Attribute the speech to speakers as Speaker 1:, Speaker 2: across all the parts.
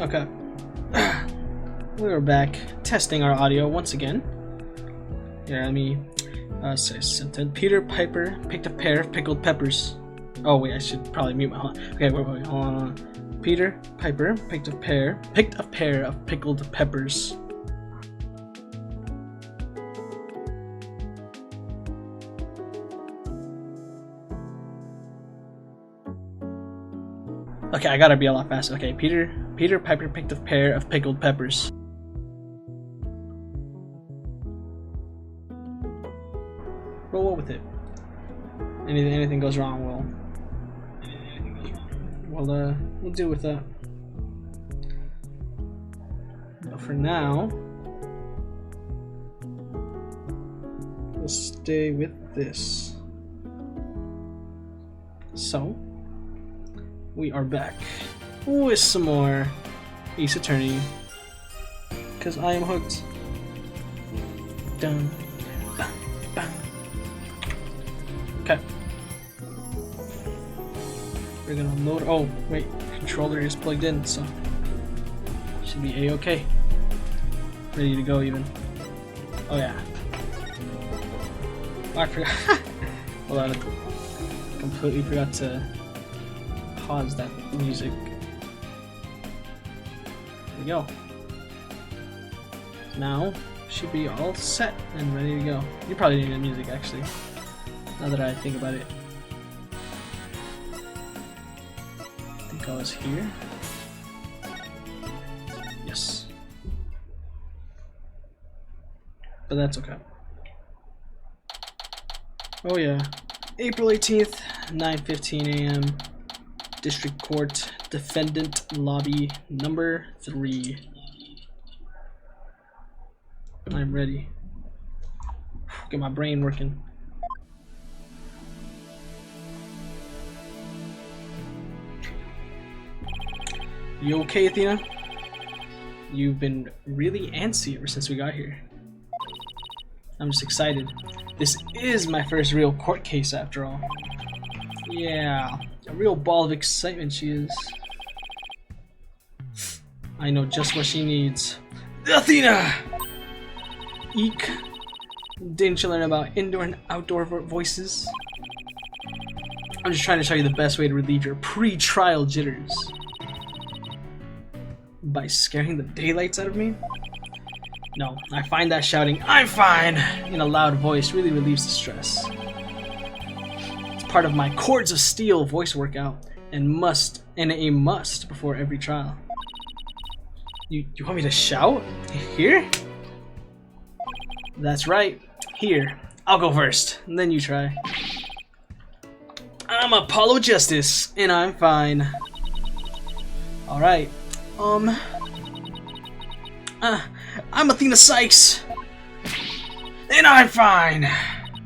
Speaker 1: Okay. We're back testing our audio once again. Here, let me say something. Peter Piper picked a pair of pickled peppers. Oh wait, I should probably mute my. Okay, wait, hold on. Peter Piper picked a pair of pickled peppers. Okay, I gotta be a lot faster. Okay, Peter Piper picked a pair of pickled peppers. Roll with it. Anything goes wrong, we'll deal with that. But for now, we'll stay with this. So, we are back with some more Ace Attorney, because I am hooked. Dun, bang, bang. Okay. We're gonna load. Oh, wait, controller is plugged in, so should be a-okay. Ready to go, even. Oh, yeah. Oh, I forgot. Hold on. Completely forgot to pause that music. There we go. Now should be all set and ready to go. You probably need the music actually, now that I think about it. I think I was here. Yes. But that's okay. Oh yeah. April 18th, 9:15 a.m. District Court, Defendant Lobby number 3. I'm ready. Get my brain working. You okay, Athena? You've been really antsy ever since we got here. I'm just excited. This is my first real court case after all. Yeah. A real ball of excitement she is. I know just what she needs. Athena! Eek. Didn't you learn about indoor and outdoor voices? I'm just trying to show you the best way to relieve your pre-trial jitters. By scaring the daylights out of me? No, I find that shouting, "I'm fine!" in a loud voice really relieves the stress. Part of my Cords of Steel voice workout and a must before every trial. You want me to shout? Here? That's right. Here. I'll go first, and then you try. I'm Apollo Justice, and I'm fine. Alright. I'm Athena Sykes, and I'm fine.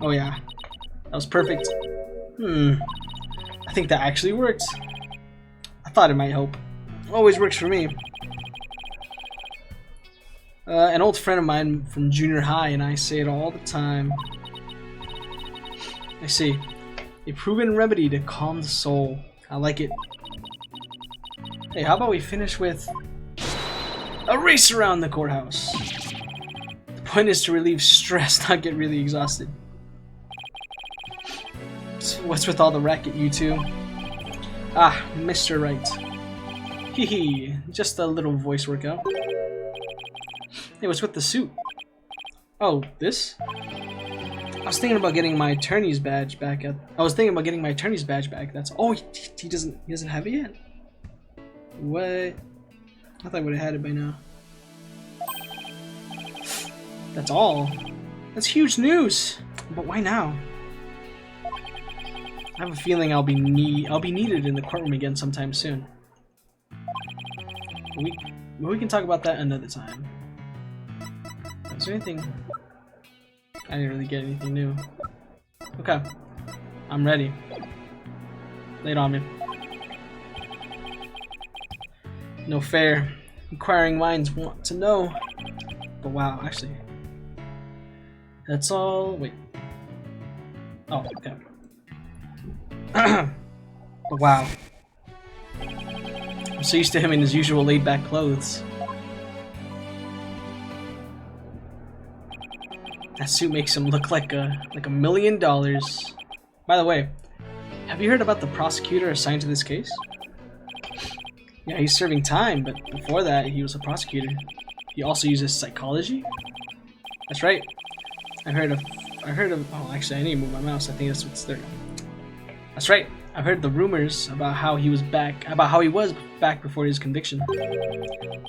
Speaker 1: Oh yeah. That was perfect. I think that actually worked. I thought it might help. Always works for me. An old friend of mine from junior high and I say it all the time. I see. A proven remedy to calm the soul. I like it. Hey, how about we finish with a race around the courthouse? The point is to relieve stress, not get really exhausted. What's with all the racket, you two? Ah, Mr. Right. Hee hee, just a little voice workout. Hey, what's with the suit? Oh, this? I was thinking about getting my attorney's badge back. That's. Oh, he doesn't have it yet. What? I thought I would have had it by now. That's all. That's huge news. But why now? I have a feeling I'll be needed in the courtroom again sometime soon. We can talk about that another time. Is there anything? I didn't really get anything new. Okay, I'm ready. Lay it on me. No fair. Inquiring minds want to know. But wow, actually, that's all. Wait. Oh, okay. But wow. I'm so used to him in his usual laid-back clothes. That suit makes him look like $1 million. By the way, have you heard about the prosecutor assigned to this case? Yeah, he's serving time, but before that, he was a prosecutor. He also uses psychology? That's right. I heard of, oh, actually, I need to move my mouse. I think that's what's there. That's right. I've heard the rumors about how he was back before his conviction.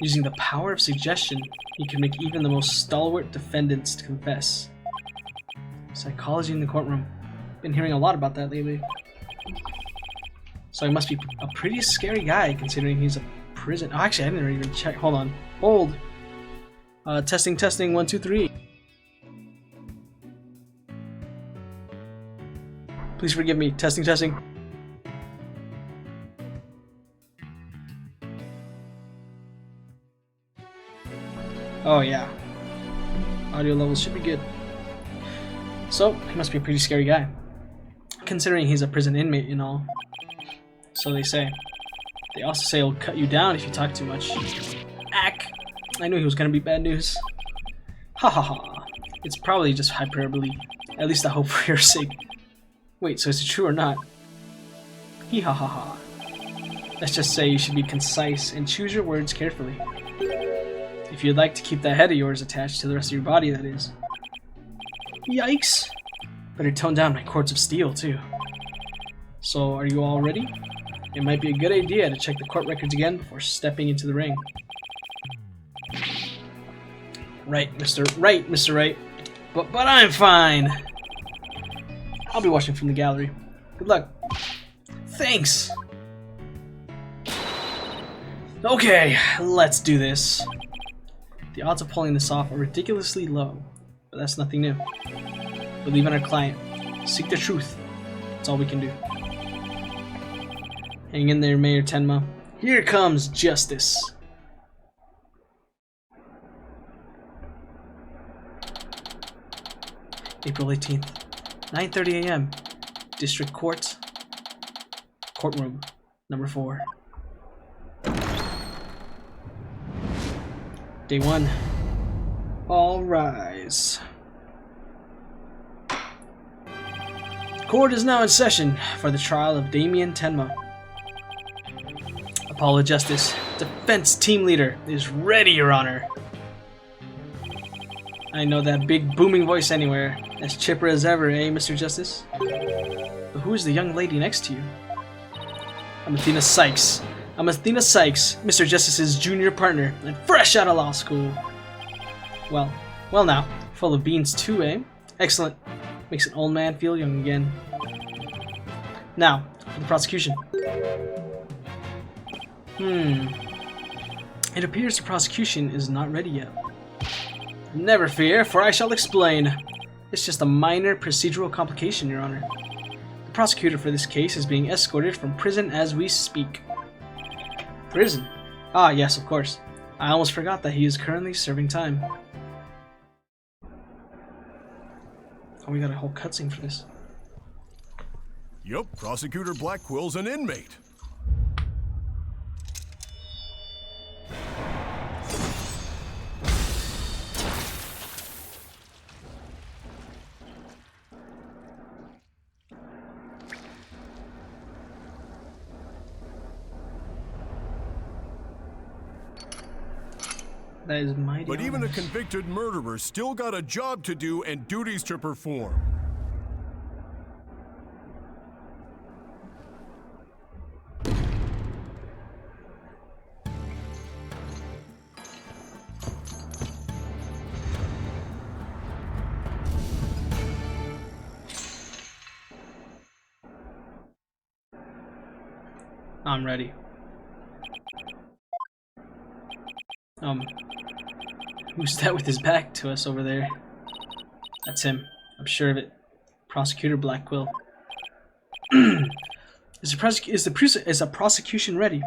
Speaker 1: Using the power of suggestion, he can make even the most stalwart defendants confess. Psychology in the courtroom. Been hearing a lot about that lately. So he must be a pretty scary guy, considering he's a prison. Oh, actually, I didn't even check. Hold on. Hold. Testing, 1, 2, 3. Please forgive me. Testing. Oh yeah. Audio levels should be good. So, he must be a pretty scary guy. Considering he's a prison inmate and all. So they say. They also say he'll cut you down if you talk too much. Ack! I knew he was gonna be bad news. Ha ha ha. It's probably just hyperbole. At least I hope for your sake. Wait, so is it true or not? Hee ha ha ha. Let's just say you should be concise and choose your words carefully. If you'd like to keep that head of yours attached to the rest of your body, that is. Yikes! Better tone down my cords of steel, too. So, are you all ready? It might be a good idea to check the court records again before stepping into the ring. Right, Mr. Right. But I'm fine! I'll be watching from the gallery. Good luck. Thanks! Okay, let's do this. The odds of pulling this off are ridiculously low, but that's nothing new. Believe in our client. Seek the truth. That's all we can do. Hang in there, Mayor Tenma. Here comes justice. April 18th, 9:30 a.m. District Court. Courtroom, number 4. Day 1. All rise. Court is now in session for the trial of Damien Tenma. Apollo Justice, defense team leader, is ready, Your Honor. I know that big booming voice anywhere. As chipper as ever, eh, Mr. Justice? But who is the young lady next to you? I'm Athena Sykes. Mr. Justice's junior partner, and fresh out of law school. Well now, full of beans too, eh? Excellent. Makes an old man feel young again. Now, for the prosecution. It appears the prosecution is not ready yet. Never fear, for I shall explain. It's just a minor procedural complication, Your Honor. The prosecutor for this case is being escorted from prison as we speak. Prison? Ah, yes, of course. I almost forgot that he is currently serving time. Oh, we got a whole cutscene for this.
Speaker 2: Yup, Prosecutor Blackwill's an inmate.
Speaker 1: That is mighty.
Speaker 2: But even a convicted murderer still got a job to do and duties to perform.
Speaker 1: I'm ready. Who's that with his back to us over there? That's him. I'm sure of it. Prosecutor Blackquill. Is the prosecution ready?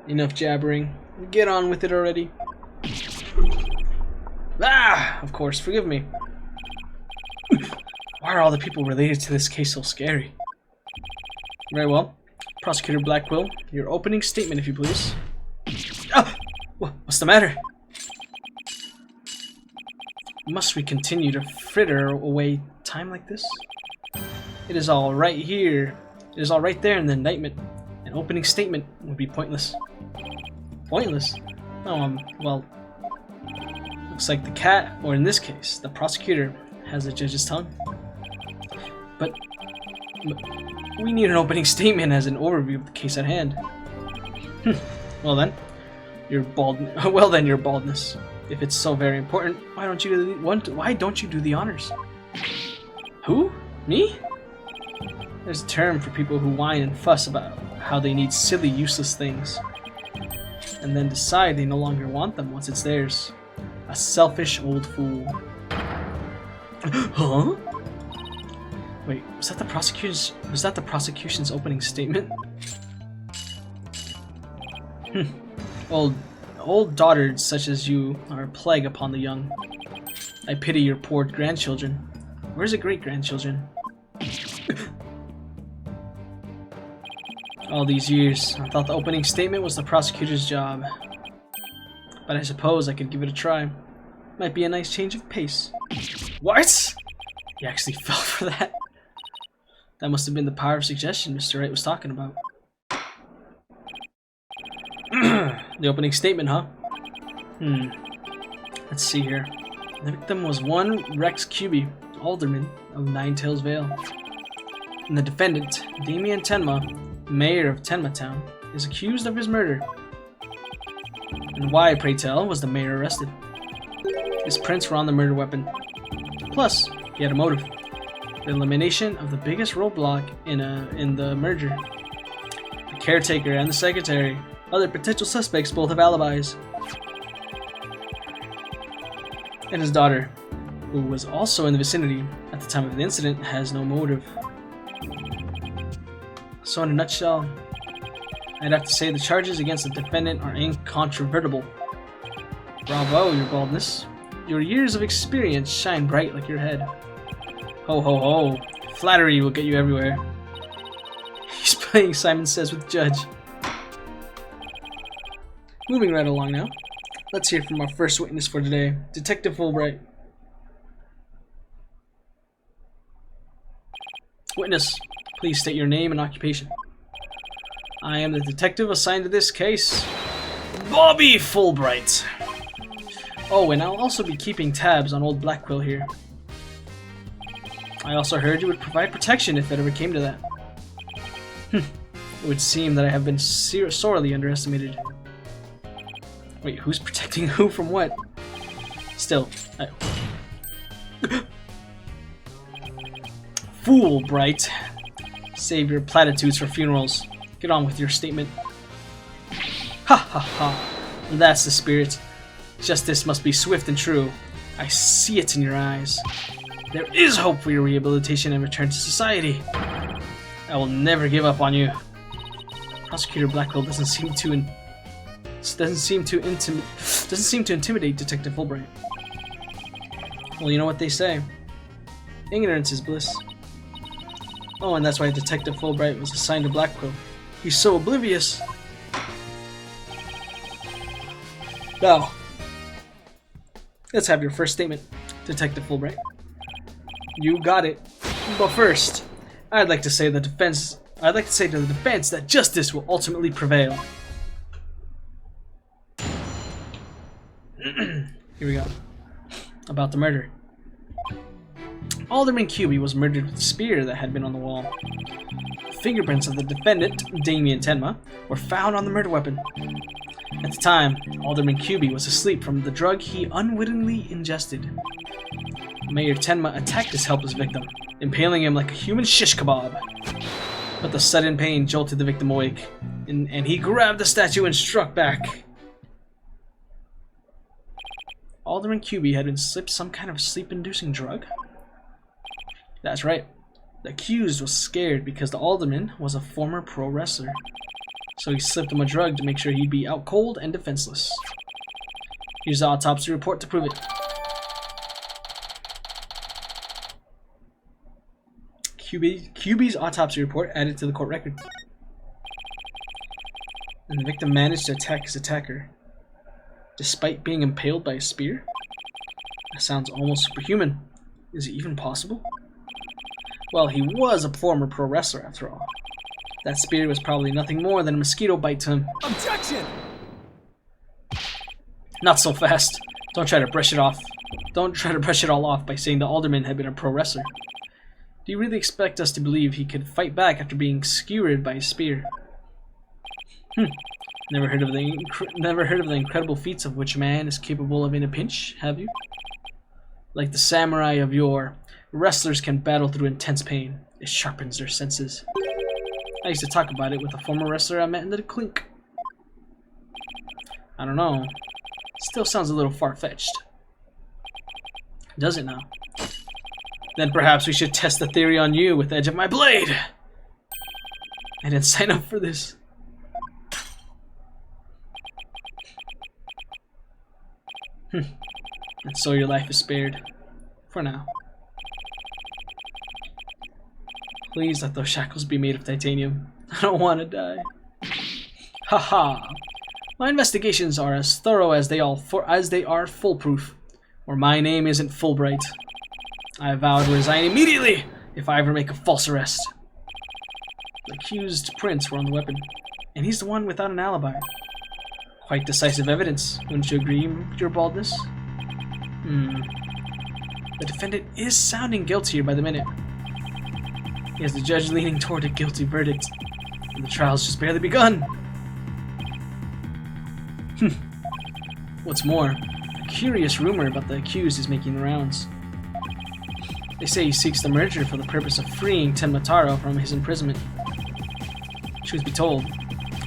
Speaker 1: Enough jabbering. Get on with it already. Ah! Of course, forgive me. Why are all the people related to this case so scary? Very well. Prosecutor Blackquill, your opening statement, if you please. Ah! What's the matter? Must we continue to fritter away time like this? It is all right here. It is all right there in the indictment. An opening statement would be pointless. Pointless? Oh, well, looks like the cat, or in this case, the prosecutor, has the judge's tongue. But we need an opening statement as an overview of the case at hand. Well then, your baldness. If it's so very important, why don't you do the honors? Who? Me? There's a term for people who whine and fuss about how they need silly, useless things, and then decide they no longer want them once it's theirs. A selfish old fool. Huh? Wait, was that the prosecution's opening statement? Old daughters such as you are a plague upon the young. I pity your poor grandchildren. Where's the great-grandchildren? All these years, I thought the opening statement was the prosecutor's job. But I suppose I could give it a try. Might be a nice change of pace. What? You actually fell for that? That must have been the power of suggestion Mr. Wright was talking about. The opening statement, huh? Let's see here. The victim was one Rex Cuby, alderman of Ninetails Vale. And the defendant, Damien Tenma, mayor of Tenma Town, is accused of his murder. And why, pray tell, was the mayor arrested? His prints were on the murder weapon. Plus, he had a motive. The elimination of the biggest roadblock in the merger. The caretaker and the secretary. Other potential suspects both have alibis. And his daughter, who was also in the vicinity at the time of the incident, has no motive. So in a nutshell, I'd have to say the charges against the defendant are incontrovertible. Bravo, your baldness. Your years of experience shine bright like your head. Ho ho ho. Flattery will get you everywhere. He's playing Simon Says with Judge. Moving right along now. Let's hear from our first witness for today, Detective Fulbright. Witness, please state your name and occupation. I am the detective assigned to this case, Bobby Fulbright. Oh, and I'll also be keeping tabs on old Blackquill here. I also heard you would provide protection if it ever came to that. It would seem that I have been sorely underestimated. Wait, who's protecting who from what? Still, Fool, Bright. Save your platitudes for funerals. Get on with your statement. Ha ha ha. That's the spirit. Justice must be swift and true. I see it in your eyes. There is hope for your rehabilitation and return to society. I will never give up on you. Prosecutor Blackquill doesn't seem to intimidate Detective Fulbright. Well, you know what they say. Ignorance is bliss. Oh, and that's why Detective Fulbright was assigned to Blackquill. He's so oblivious. Now, let's have your first statement, Detective Fulbright. You got it. But first, I'd like to say to the defense that justice will ultimately prevail. Here we go. About the murder. Alderman Cuby was murdered with a spear that had been on the wall. Fingerprints of the defendant, Damien Tenma, were found on the murder weapon. At the time, Alderman Cuby was asleep from the drug he unwittingly ingested. Mayor Tenma attacked his helpless victim, impaling him like a human shish kebab. But the sudden pain jolted the victim awake, and he grabbed the statue and struck back. Alderman Cuby had been slipped some kind of sleep-inducing drug? That's right. The accused was scared because the alderman was a former pro wrestler. So he slipped him a drug to make sure he'd be out cold and defenseless. Here's the autopsy report to prove it. QB's autopsy report added to the court record. And the victim managed to attack his attacker, despite being impaled by a spear? That sounds almost superhuman. Is it even possible? Well, he was a former pro wrestler after all. That spear was probably nothing more than a mosquito bite to him.
Speaker 2: Objection!
Speaker 1: Not so fast. Don't try to brush it off. Don't try to brush it all off by saying the alderman had been a pro wrestler. Do you really expect us to believe he could fight back after being skewered by a spear? Never heard of the incredible feats of which man is capable of in a pinch, have you? Like the samurai of yore, wrestlers can battle through intense pain. It sharpens their senses. I used to talk about it with a former wrestler I met in the clink. I don't know. Still sounds a little far-fetched. Does it now? Then perhaps we should test the theory on you with the edge of my blade! I didn't sign up for this. And so your life is spared. For now. Please let those shackles be made of titanium. I don't want to die. Haha. My investigations are as thorough as they are foolproof. Or my name isn't Fulbright. I vow to resign immediately if I ever make a false arrest. The accused prints were on the weapon, and he's the one without an alibi. Quite decisive evidence, wouldn't you agree, your baldness? The defendant is sounding guiltier by the minute. He has the judge leaning toward a guilty verdict, and the trial's just barely begun. What's more, a curious rumor about the accused is making the rounds. They say he seeks the merger for the purpose of freeing Tenmataro from his imprisonment. Truth be told,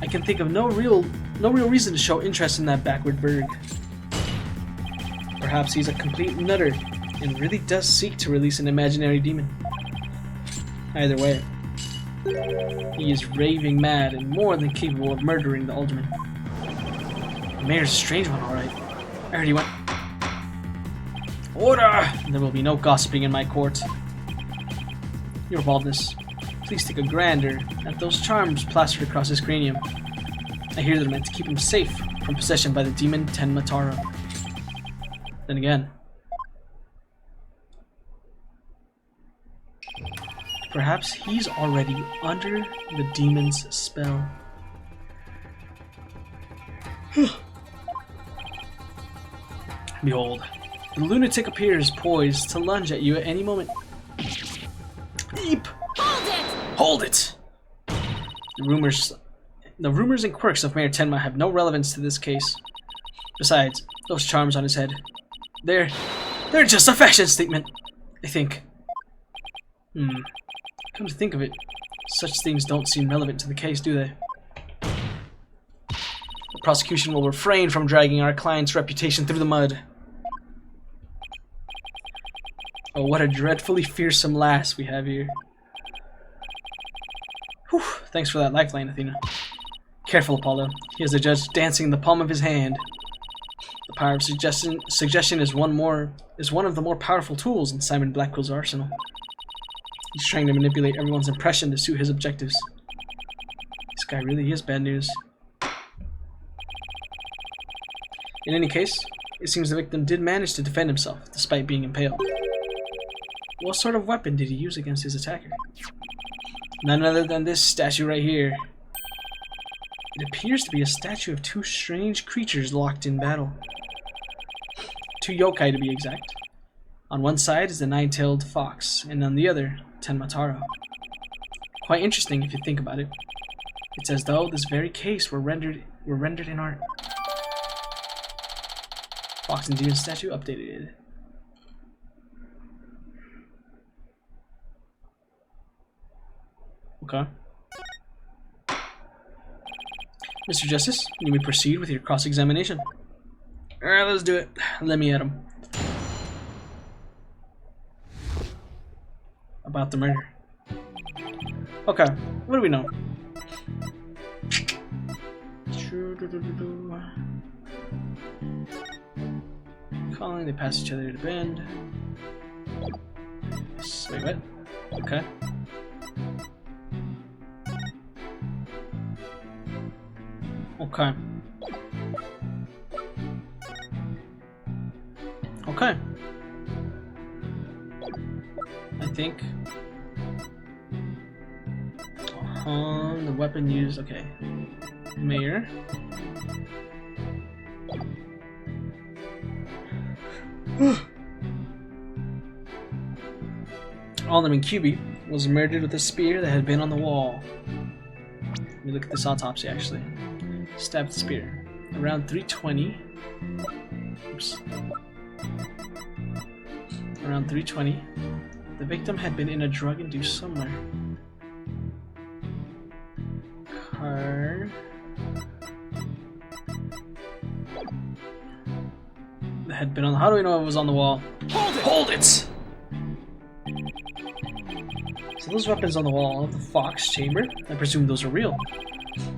Speaker 1: I can think of no real reason to show interest in that backward burg. Perhaps he's a complete nutter and really does seek to release an imaginary demon. Either way, he is raving mad and more than capable of murdering the alderman. The mayor's a strange one, alright. I heard he went... Order! There will be no gossiping in my court. Your baldness, please take a grander at those charms plastered across his cranium. I hear they're meant to keep him safe from possession by the demon Tenmataro. Then again, perhaps he's already under the demon's spell. Behold, the lunatic appears poised to lunge at you at any moment. Eep!
Speaker 3: Hold it!
Speaker 1: Hold it! The rumors and quirks of Mayor Tenma have no relevance to this case. Besides, those charms on his head, they're just a fashion statement, I think. Come to think of it, such things don't seem relevant to the case, do they? The prosecution will refrain from dragging our client's reputation through the mud. Oh, what a dreadfully fearsome lass we have here. Whew, thanks for that lifeline, Athena. Careful, Apollo. He has the judge dancing in the palm of his hand. The power of suggestion is one of the more powerful tools in Simon Blackwell's arsenal. He's trying to manipulate everyone's impression to suit his objectives. This guy really is bad news. In any case, it seems the victim did manage to defend himself, despite being impaled. What sort of weapon did he use against his attacker? None other than this statue right here. It appears to be a statue of two strange creatures locked in battle. Two yokai to be exact. On one side is the nine-tailed fox, and on the other, Tenmataro. Quite interesting if you think about it. It's as though this very case were rendered in art. Fox and demon statue updated. Okay. Mr. Justice, you may proceed with your cross-examination. Alright, let's do it. Let me at him. About the murder. Okay, what do we know? Calling, they pass each other to bend. Wait, what? Okay. Okay. Okay. I think. The weapon used. Okay. Mayor. Alderman QB was murdered with a spear that had been on the wall. Let me look at this autopsy actually. Stabbed with spear. Around 3:20. Oops. Around 3:20. The victim had been in a drug-induced somewhere. Card. That had been on. How do we know it was on the wall?
Speaker 2: Hold it!
Speaker 1: Hold it! So those weapons on the wall of the Fox chamber, I presume those are real.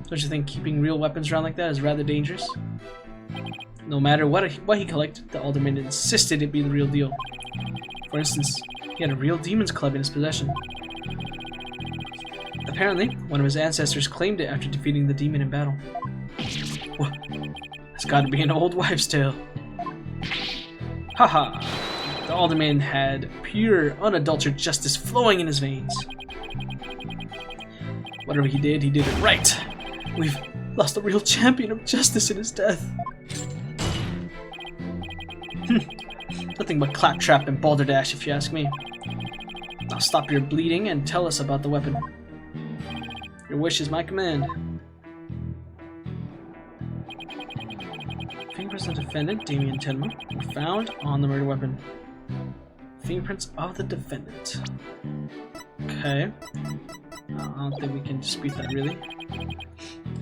Speaker 1: Don't you think keeping real weapons around like that is rather dangerous? No matter what he collected, the Alderman insisted it be the real deal. For instance, he had a real demon's club in his possession. Apparently, one of his ancestors claimed it after defeating the demon in battle. Well, it's gotta be an old wives' tale. Haha! The Alderman had pure, unadulterated justice flowing in his veins. Whatever he did it right. We've lost a real champion of justice in his death. Nothing but claptrap and balderdash, if you ask me. Now stop your bleeding and tell us about the weapon. Your wish is my command. Fingerprints of the defendant, Damien Tenma, were found on the murder weapon. Fingerprints of the defendant. Okay. I don't think we can dispute that, really.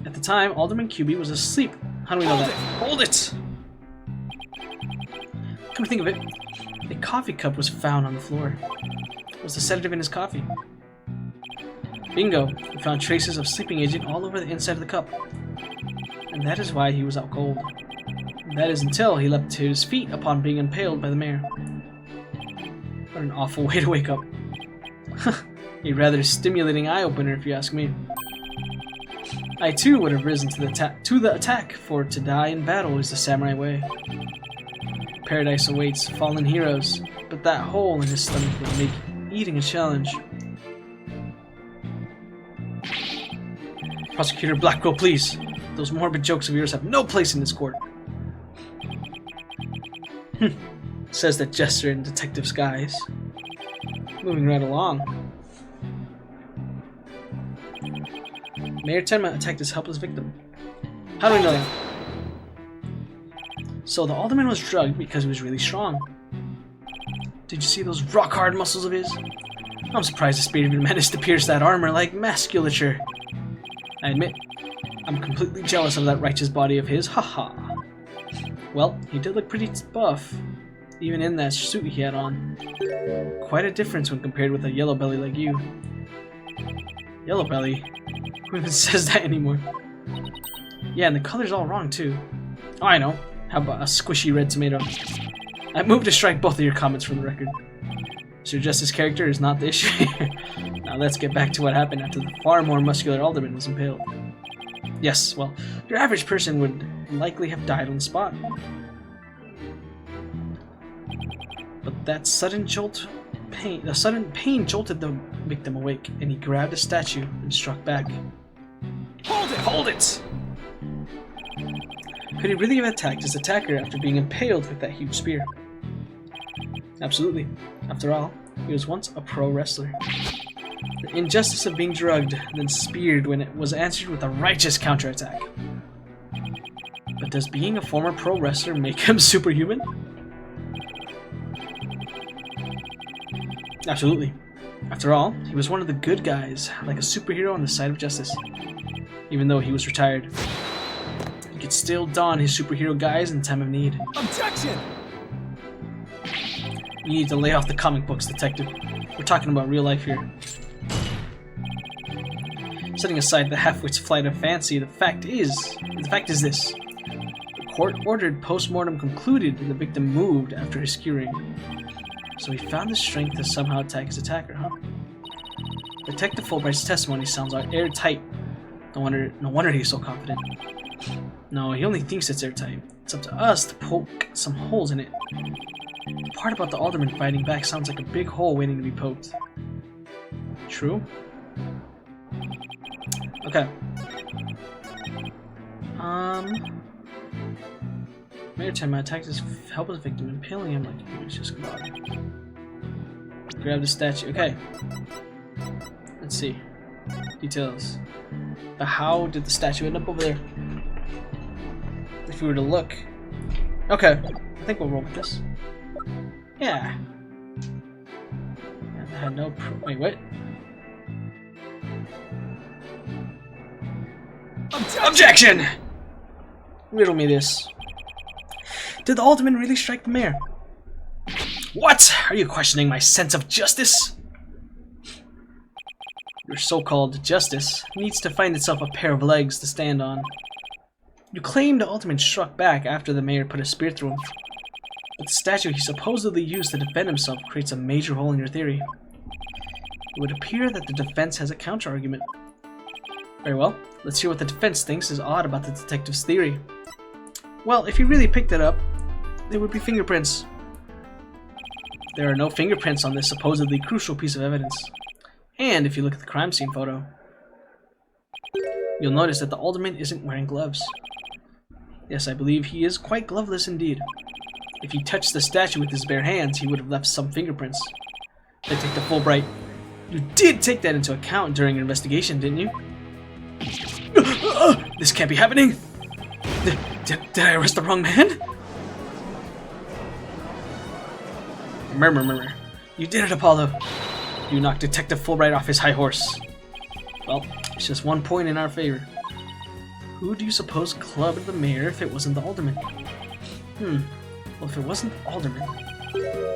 Speaker 1: At the time, Alderman QB was asleep. How do we know that? Hold it! Come to think of it, a coffee cup was found on the floor. Was the sedative in his coffee? Bingo! We found traces of sleeping agent all over the inside of the cup. And that is why he was out cold. That is until he leapt to his feet upon being impaled by the mayor. What an awful way to wake up. A rather stimulating eye-opener, if you ask me. I too would have risen to the attack, for to die in battle is the samurai way. Paradise awaits fallen heroes, but that hole in his stomach would make eating a challenge. Prosecutor Blackwell, please. Those morbid jokes of yours have no place in this court. Says the jester in detective skies. Moving right along. Mayor Tenma attacked his helpless victim. How do we know that? So the Alderman was drugged because he was really strong. Did you see those rock-hard muscles of his? I'm surprised the spear even managed to pierce that armor like musculature. I admit, I'm completely jealous of that righteous body of his, haha. Well, he did look pretty buff, even in that suit he had on. Quite a difference when compared with a yellow belly like you. Yellow belly? Who even says that anymore? Yeah, and the color's all wrong too. Oh, I know. How about a squishy red tomato? I moved to strike both of your comments from the record. Sir Justice's character is not the issue here. Now let's get back to what happened after the far more muscular Alderman was impaled. Yes, well, your average person would likely have died on the spot. But that sudden pain jolted the victim awake, and he grabbed a statue and struck back. Hold it! Hold it! Could he really have attacked his attacker after being impaled with that huge spear? Absolutely. After all, he was once a pro wrestler. The injustice of being drugged, then speared when it was answered with a righteous counterattack. But does being a former pro wrestler make him superhuman? Absolutely. After all, he was one of the good guys, like a superhero on the side of justice. Even though he was retired, he could still don his superhero guise in time of need.
Speaker 2: Objection!
Speaker 1: You need to lay off the comic books, detective. We're talking about real life here. Setting aside the half-wit's flight of fancy, the fact is this. The court-ordered post-mortem concluded and the victim moved after his skewering. So he found the strength to somehow attack his attacker, huh? Detective Fulbright's testimony sounds airtight. No wonder he's so confident. No, he only thinks it's airtight. It's up to us to poke some holes in it. The part about the alderman fighting back sounds like a big hole waiting to be poked. True? Okay. Maritime attacked his helpless victim, impaling him like he was just about. Grab the statue. Okay. Let's see. Details. But how did the statue end up over there? If we were to look. Okay. I think we'll roll with this. Yeah. I had no wait, what? Objection! Riddle me this. Did the alderman really strike the mayor? What? Are you questioning my sense of justice? Your so-called justice needs to find itself a pair of legs to stand on. You claim the alderman struck back after the mayor put a spear through him. But the statue he supposedly used to defend himself creates a major hole in your theory. It would appear that the defense has a counter-argument. Very well, let's hear what the defense thinks is odd about the detective's theory. Well, if he really picked it up, there would be fingerprints. There are no fingerprints on this supposedly crucial piece of evidence. And if you look at the crime scene photo, you'll notice that the alderman isn't wearing gloves. Yes, I believe he is quite gloveless indeed. If he touched the statue with his bare hands, he would have left some fingerprints. Detective Fulbright, you did take that into account during your investigation, didn't you? This can't be happening! Did I arrest the wrong man? Murmur. You did it, Apollo. You knocked Detective Fulbright off his high horse. Well, it's just 1 point in our favor. Who do you suppose clubbed the mayor if it wasn't the alderman? Well, if it wasn't the alderman,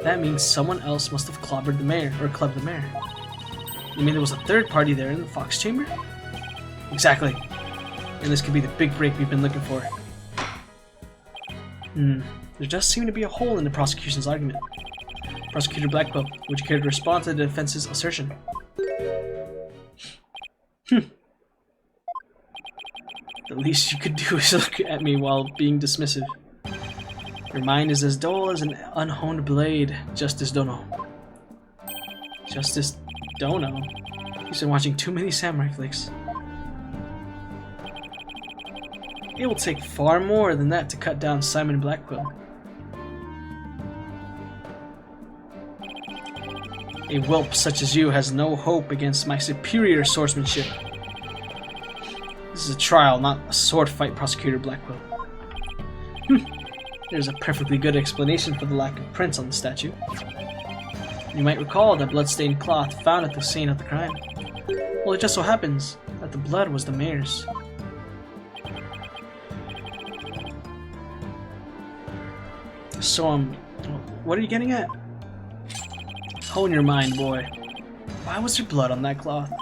Speaker 1: that means someone else must have clobbered the mayor, or clubbed the mayor. You mean there was a third party there in the Fox chamber? Exactly. And this could be the big break we've been looking for. There does seem to be a hole in the prosecution's argument. Prosecutor Blackwell, would you care to respond to the defense's assertion? The least you could do is look at me while being dismissive. Your mind is as dull as an unhoned blade, Justice Dono. Justice Dono? You've been watching too many samurai flicks. It will take far more than that to cut down Simon Blackwell. A whelp such as you has no hope against my superior swordsmanship. This is a trial, not a sword fight, Prosecutor Blackwell. There's a perfectly good explanation for the lack of prints on the statue. You might recall that blood-stained cloth found at the scene of the crime. Well, it just so happens that the blood was the mayor's. So, what are you getting at? Hone your mind, boy. Why was there blood on that cloth?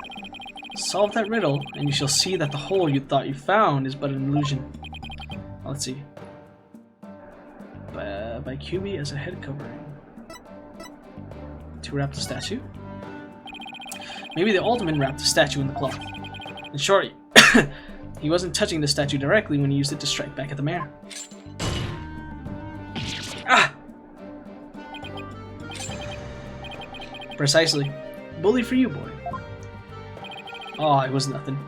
Speaker 1: Solve that riddle, and you shall see that the hole you thought you found is but an illusion. Let's see. By QB as a head covering. To wrap the statue? Maybe the alderman wrapped the statue in the cloth. In short, he wasn't touching the statue directly when he used it to strike back at the mayor. Ah! Precisely. Bully for you, boy. Oh, it was nothing.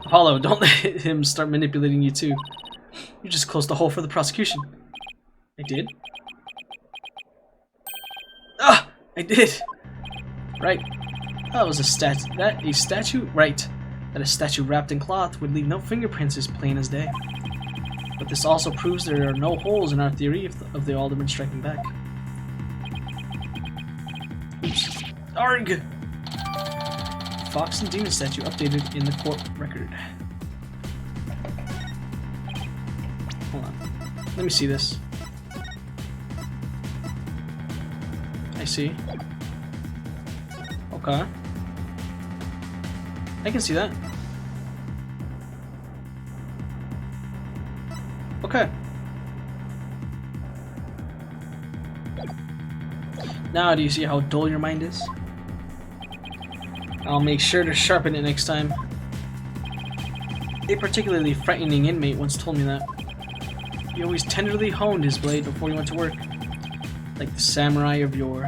Speaker 1: Apollo, don't let him start manipulating you too. You just closed the hole for the prosecution. I did? Ah! I did! Right. That was a statue. Right. That a statue wrapped in cloth would leave no fingerprints is plain as day. But this also proves there are no holes in our theory of the alderman striking back. Oops. Arg! Fox and Demon statue updated in the court record. Hold on. Let me see this. I see. Okay. I can see that. Okay. Now do you see how dull your mind is? I'll make sure to sharpen it next time. A particularly frightening inmate once told me that. He always tenderly honed his blade before he went to work. Like the samurai of yore.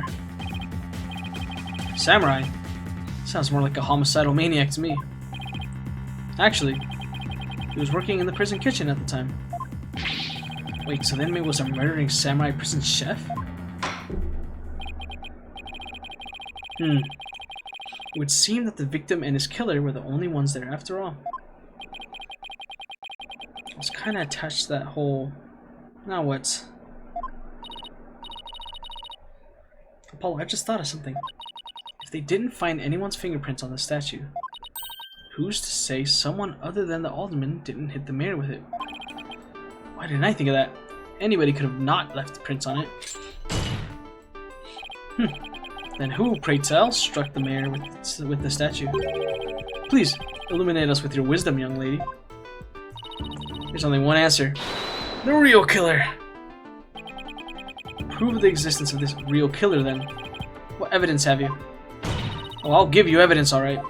Speaker 1: Samurai? Sounds more like a homicidal maniac to me. Actually, he was working in the prison kitchen at the time. Wait, so the inmate was a murdering samurai prison chef? It would seem that the victim and his killer were the only ones there after all. I was kind of attached to that whole... Now what? Apollo, I've just thought of something. If they didn't find anyone's fingerprints on the statue, who's to say someone other than the alderman didn't hit the mayor with it? Why didn't I think of that? Anybody could have not left prints on it. Then who, pray tell, struck the mayor with the statue? Please, illuminate us with your wisdom, young lady. There's only one answer. The real killer! Prove the existence of this real killer, then. What evidence have you? Oh, I'll give you evidence, alright.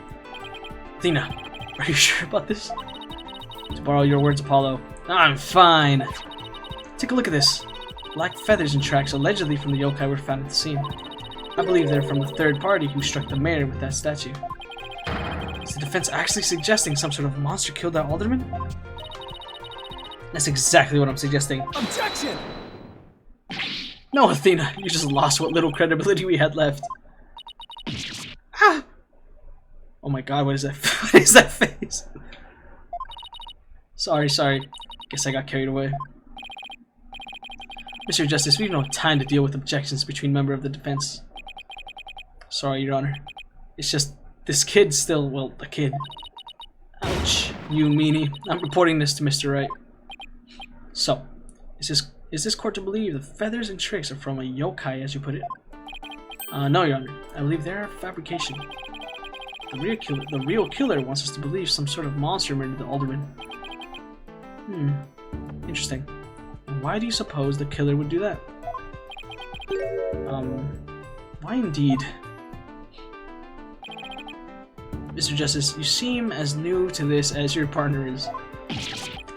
Speaker 1: Athena, are you sure about this? To borrow your words, Apollo, I'm fine. Take a look at this. Black feathers and tracks allegedly from the yokai were found at the scene. I believe they're from the third party who struck the mayor with that statue. Is the defense actually suggesting some sort of monster killed that alderman? That's exactly what I'm suggesting.
Speaker 2: Objection!
Speaker 1: No, Athena, you just lost what little credibility we had left. Ah! Oh my god, what is that? What is that face? Sorry. Guess I got carried away. Mr. Justice, we have no time to deal with objections between members of the defense. Sorry, Your Honor. It's just, this kid's still, well, a kid. Ouch, you meanie. I'm reporting this to Mr. Wright. So, is this court to believe the feathers and tricks are from a yokai, as you put it? No, Your Honor. I believe they're a fabrication. The real killer wants us to believe some sort of monster murdered the alderman. Interesting. And why do you suppose the killer would do that? Why indeed? Mr. Justice, you seem as new to this as your partner is.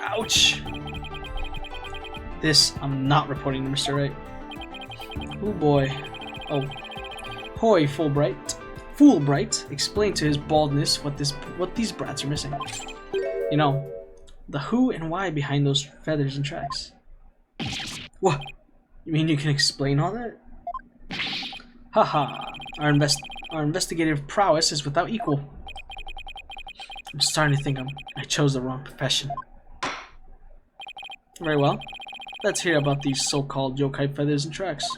Speaker 1: Ouch! This, I'm not reporting to Mr. Wright. Oh boy. Oh. Hoy, Fulbright explained to his baldness what these brats are missing. You know, the who and why behind those feathers and tracks. What? You mean you can explain all that? Haha, our investigative prowess is without equal. I'm starting to think I chose the wrong profession. Very well. Let's hear about these so-called yokai feathers and tracks.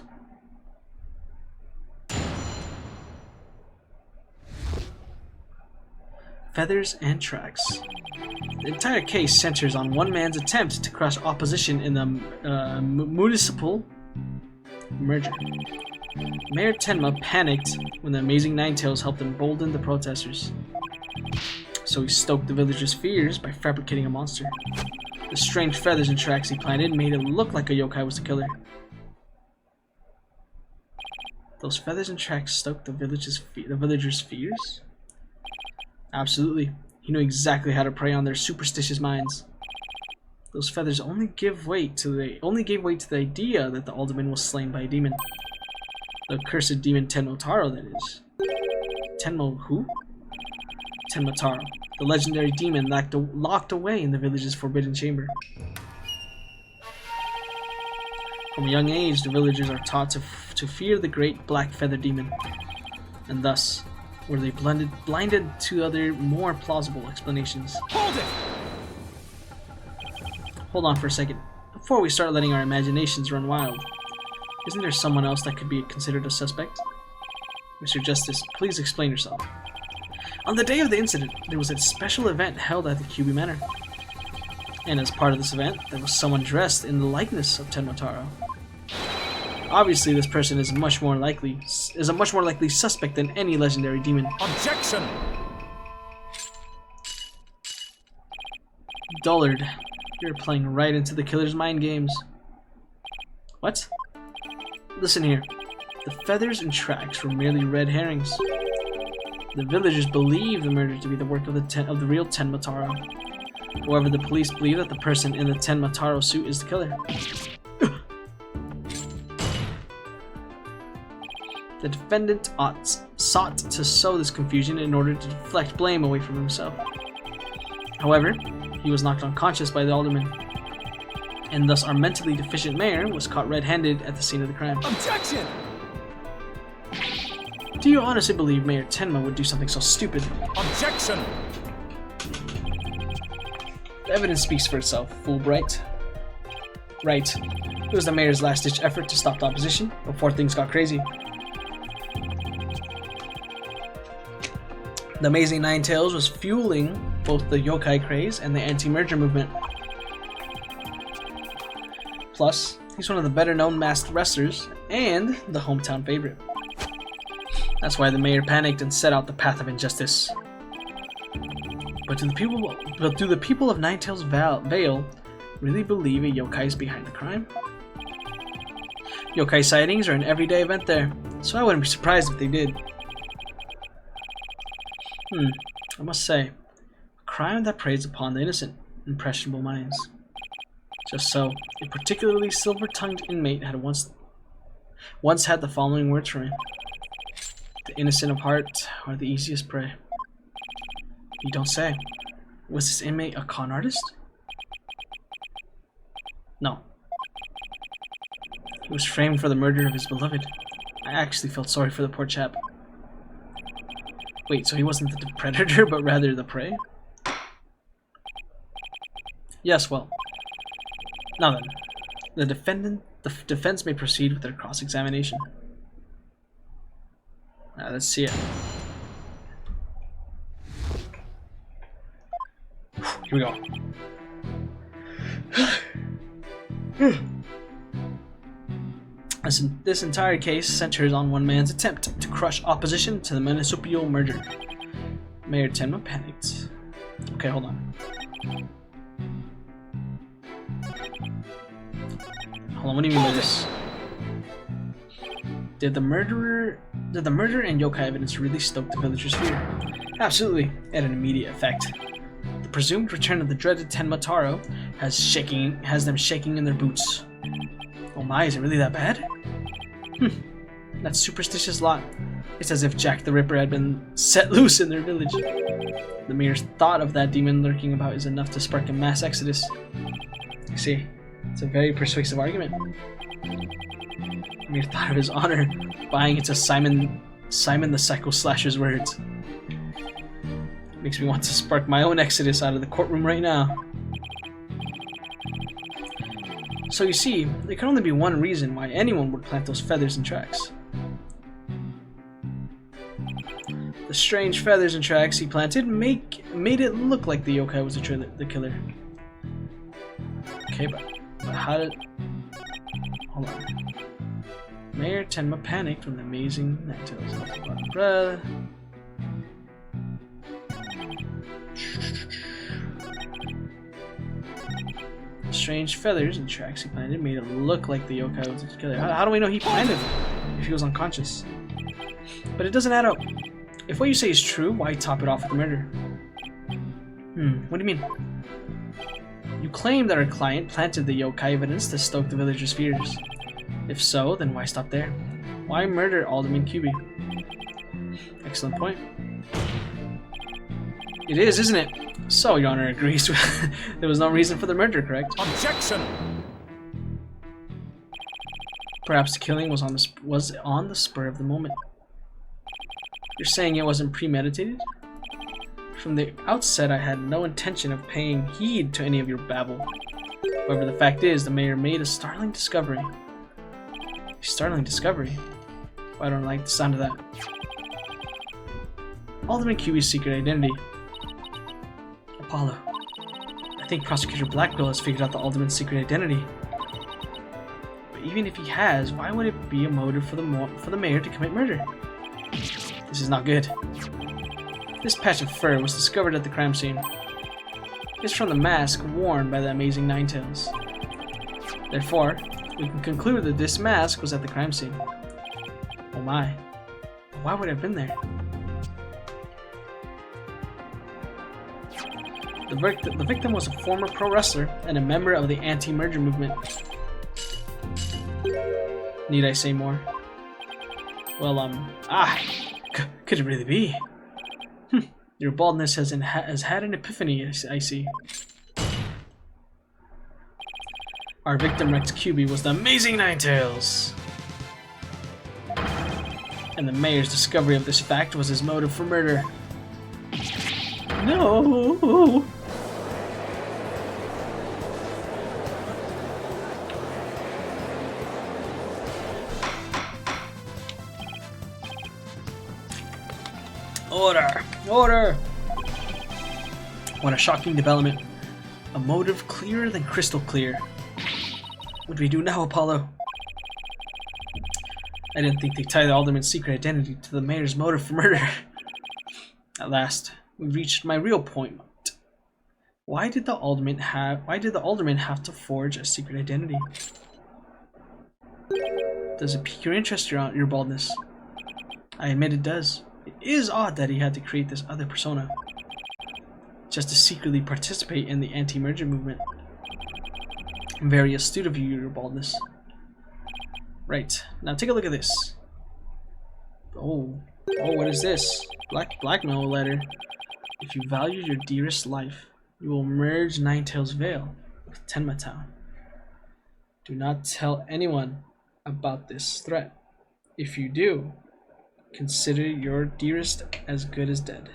Speaker 1: Feathers and tracks. The entire case centers on one man's attempt to crush opposition in the municipal merger. Mayor Tenma panicked when the Amazing Ninetales helped embolden the protesters. So he stoked the villagers' fears by fabricating a monster. The strange feathers and tracks he planted made it look like a yokai was the killer. Those feathers and tracks stoked the villagers' fears? Absolutely. He knew exactly how to prey on their superstitious minds. Those feathers only gave weight to the idea that the alderman was slain by a demon. The accursed demon Tenmo Taro, that is. Tenmo who? Tenmo Taro, the legendary demon locked away in the village's forbidden chamber. From a young age, the villagers are taught to fear the great black feather demon, and thus were they blinded to other, more plausible explanations.
Speaker 2: Hold it!
Speaker 1: Hold on for a second. Before we start letting our imaginations run wild, isn't there someone else that could be considered a suspect? Mr. Justice, please explain yourself. On the day of the incident, there was a special event held at the Kyubi Manor. And as part of this event, there was someone dressed in the likeness of Tenmo Taro. Obviously, this person is a much more likely suspect than any legendary demon.
Speaker 2: Objection!
Speaker 1: Dullard, you're playing right into the killer's mind games. What? Listen here. The feathers and tracks were merely red herrings. The villagers believe the murder to be the work of the real Tenma Taro. However, the police believe that the person in the Tenma Taro suit is the killer. The defendant sought to sow this confusion in order to deflect blame away from himself. However, he was knocked unconscious by the alderman, and thus our mentally deficient mayor was caught red-handed at the scene of the crime.
Speaker 2: Objection!
Speaker 1: Do you honestly believe Mayor Tenma would do something so stupid?
Speaker 2: Objection!
Speaker 1: The evidence speaks for itself, Fulbright. Right. It was the mayor's last-ditch effort to stop the opposition before things got crazy. The Amazing Nine Tails was fueling both the yokai craze and the anti-merger movement. Plus, he's one of the better-known masked wrestlers and the hometown favorite. That's why the mayor panicked and set out the path of injustice. But do the people of Nine Tails Vale really believe a yokai is behind the crime? Yokai sightings are an everyday event there, so I wouldn't be surprised if they did. I must say, a crime that preys upon the innocent, impressionable minds. Just so, a particularly silver-tongued inmate had once had the following words for me. The innocent of heart are the easiest prey. You don't say. Was this inmate a con artist? No. He was framed for the murder of his beloved. I actually felt sorry for the poor chap. Wait, so he wasn't the predator, but rather the prey? Yes, well. Now then, the defense may proceed with their cross-examination. Now let's see it. Here we go. This entire case centers on one man's attempt to crush opposition to the municipal merger. Mayor Tenma panicked. Okay, hold on. Hold on, what do you mean by this? Did the murder and yokai evidence really stoke the villagers' fear? Absolutely, it had an immediate effect. The presumed return of the dreaded Tenma Taro has them shaking in their boots. Oh my, is it really that bad? That superstitious lot. It's as if Jack the Ripper had been set loose in their village. The mere thought of that demon lurking about is enough to spark a mass exodus. You see, it's a very persuasive argument. The mere thought of his honor buying into Simon the Psycho Slasher's words makes me want to spark my own exodus out of the courtroom right now. So you see, there can only be one reason why anyone would plant those feathers and tracks. The strange feathers and tracks he planted made it look like the yokai was the killer. Okay, but how did... Hold on. Mayor Tenma panicked when the Amazing Nine Tails. Strange feathers and tracks he planted made it look like the yokai was the killer. How do we know he planted them if he was unconscious? But it doesn't add up. If what you say is true, why top it off with murder? What do you mean? You claim that our client planted the yokai evidence to stoke the villagers' fears. If so, then why stop there? Why murder Alderman Kyubey? Excellent point. It is, isn't it? So, Your Honor agrees there was no reason for the murder, correct?
Speaker 2: Objection!
Speaker 1: Perhaps the killing was on the spur of the moment. You're saying it wasn't premeditated? From the outset, I had no intention of paying heed to any of your babble. However, the fact is, the mayor made a startling discovery. A startling discovery? Well, I don't like the sound of that. Alderman Kyubey's secret identity. Apollo. I think Prosecutor Blackbill has figured out the Alderman's secret identity. But even if he has, why would it be a motive for the mayor to commit murder? This is not good. This patch of fur was discovered at the crime scene. It's from the mask worn by the Amazing Nine Tails. Therefore, we can conclude that this mask was at the crime scene. Oh my. Why would it have been there? The victim was a former pro wrestler and a member of the anti-merger movement. Need I say more? Well, could it really be? Your baldness has had an epiphany, I see. Our victim, Rex QB, was the amazing Ninetales! And the mayor's discovery of this fact was his motive for murder. No! Order! Order! What a shocking development. A motive clearer than crystal clear. What do we do now, Apollo? I didn't think they'd tie the Alderman's secret identity to the mayor's motive for murder. At last, we reached my real point. Why did the Alderman have to forge a secret identity? Does it pique your interest, your baldness? I admit it does. It is odd that he had to create this other persona, just to secretly participate in the anti-merger movement. Very astute of you, your baldness. Right, now take a look at this. Oh, what is this? Blackmail letter. If you value your dearest life, you will merge Ninetales Vale with Tenma Town. Do not tell anyone about this threat. If you do, consider your dearest as good as dead.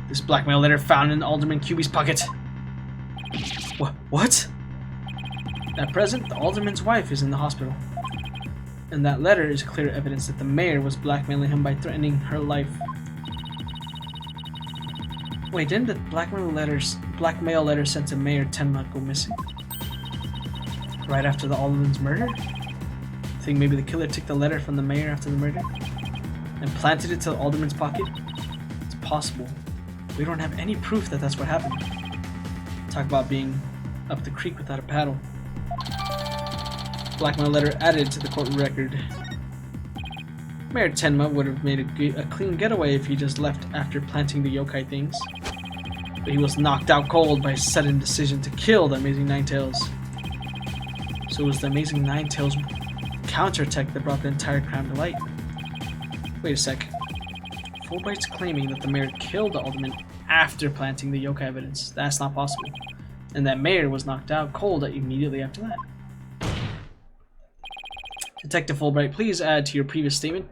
Speaker 1: This blackmail letter found in Alderman QB's pocket. What? At present, the Alderman's wife is in the hospital. And that letter is clear evidence that the mayor was blackmailing him by threatening her life. Wait, didn't the blackmail letter sent to Mayor Tenma go missing? Right after the Alderman's murder? Think maybe the killer took the letter from the mayor after the murder and planted it to the Alderman's pocket? It's possible. We don't have any proof that that's what happened. Talk about being up the creek without a paddle. Blackmail letter added to the court record. Mayor Tenma would have made a clean getaway if he just left after planting the yokai things. But he was knocked out cold by a sudden decision to kill the Amazing Ninetales. So it was the Amazing Ninetales counterattack that brought the entire crime to light. Wait a sec. Fulbright's claiming that the mayor killed the Alderman after planting the yokai evidence. That's not possible. And that mayor was knocked out cold immediately after that. Detective Fulbright, please add to your previous statement.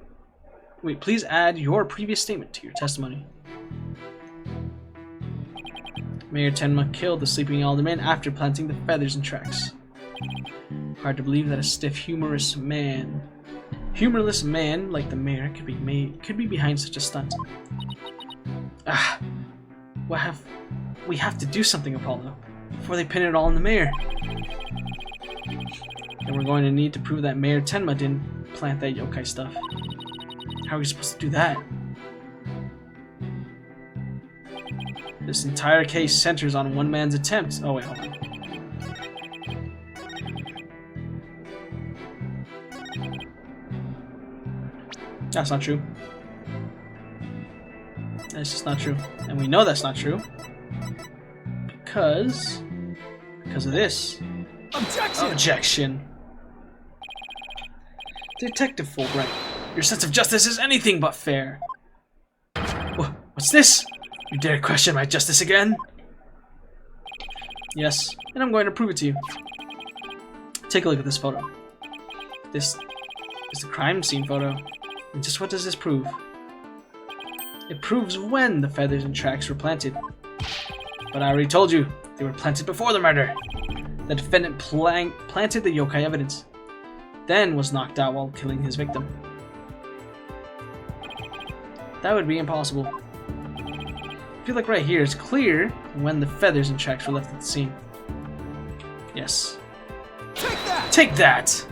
Speaker 1: Wait, please add your previous statement to your testimony. Mayor Tenma killed the sleeping Alderman after planting the feathers and tracks. Hard to believe that a stiff, humorless man like the mayor could be behind such a stunt. We have to do something, Apollo, before they pin it all on the mayor. And we're going to need to prove that Mayor Tenma didn't plant that yokai stuff. How are we supposed to do that? This entire case centers on one man's attempt. Oh wait, hold on. That's not true. That's just not true. And we know that's not true. Because of this. Objection! Detective Fulbright, your sense of justice is anything but fair. What's this? You dare question my justice again? Yes, and I'm going to prove it to you. Take a look at this photo. This is the crime scene photo. And just what does this prove? It proves when the feathers and tracks were planted. But I already told you, they were planted before the murder. The defendant planted the yokai evidence, then was knocked out while killing his victim. That would be impossible. I feel like right here it's clear when the feathers and tracks were left at the scene. Yes.
Speaker 2: Take that!
Speaker 1: Take that!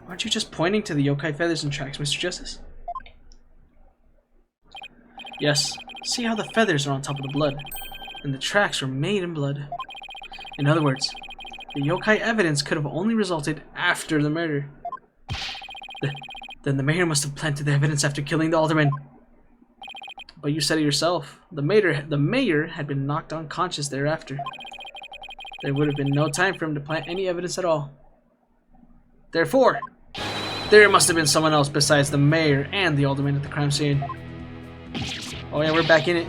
Speaker 1: Aren't you just pointing to the yokai feathers and tracks, Mr. Justice? Yes. See how the feathers are on top of the blood, and the tracks were made in blood. In other words, the yokai evidence could have only resulted after the murder. Then the mayor must have planted the evidence after killing the Alderman. But you said it yourself. The mayor had been knocked unconscious thereafter. There would have been no time for him to plant any evidence at all. Therefore, there must have been someone else besides the mayor and the alderman at the crime scene. Oh yeah, we're back in it.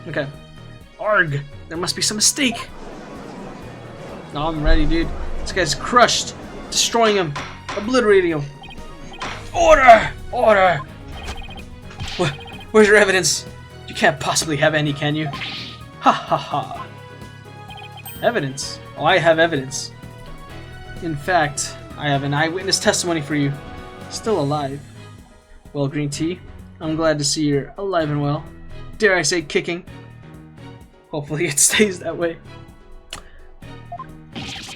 Speaker 1: Okay. Arg! There must be some mistake. No, I'm ready, dude. This guy's crushed. Destroying him. Obliterating him. Order! Order! Where's your evidence? You can't possibly have any, can you? Ha ha ha. Evidence? Oh, I have evidence. In fact, I have an eyewitness testimony for you. Still alive. Well, Green Tea, I'm glad to see you're alive and well. Dare I say kicking. Hopefully it stays that way.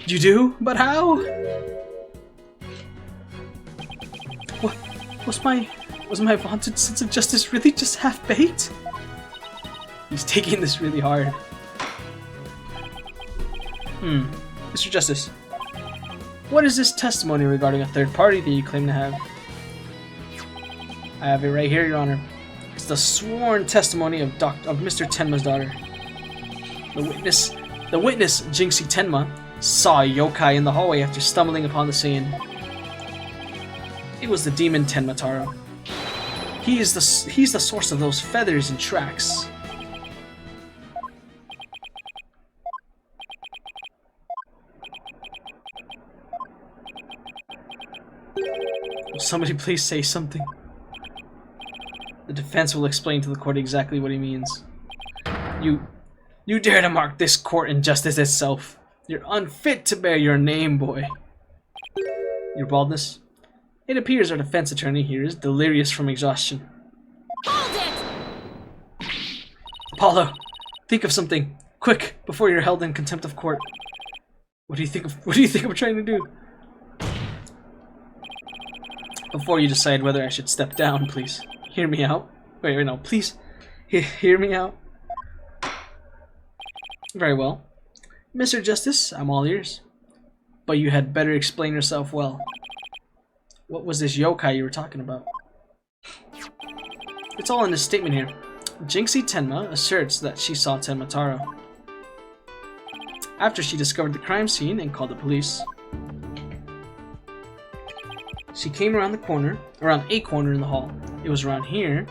Speaker 1: You do? But how? Was my vaunted sense of justice really just half-baked? He's taking this really hard. Mr. Justice, what is this testimony regarding a third party that you claim to have? I have it right here, Your Honor. It's the sworn testimony of Mr. Tenma's daughter. The witness, Jinxie Tenma, saw a yokai in the hallway after stumbling upon the scene. It was the demon Tenma Taro. He's the source of those feathers and tracks. Will somebody please say something? The defense will explain to the court exactly what he means. You dare to mark this court injustice itself. You're unfit to bear your name, boy. Your baldness? It appears our defense attorney here is delirious from exhaustion. Hold it! Apollo, think of something. Quick, before you're held in contempt of court. What do you think I'm trying to do? Before you decide whether I should step down, please hear me out. Wait, no, please hear me out. Very well. Mr. Justice, I'm all ears. But you had better explain yourself well. What was this yokai you were talking about? It's all in this statement here. Jinxie Tenma asserts that she saw Tenma Taro after she discovered the crime scene and called the police. She came around a corner in the hall. It was around here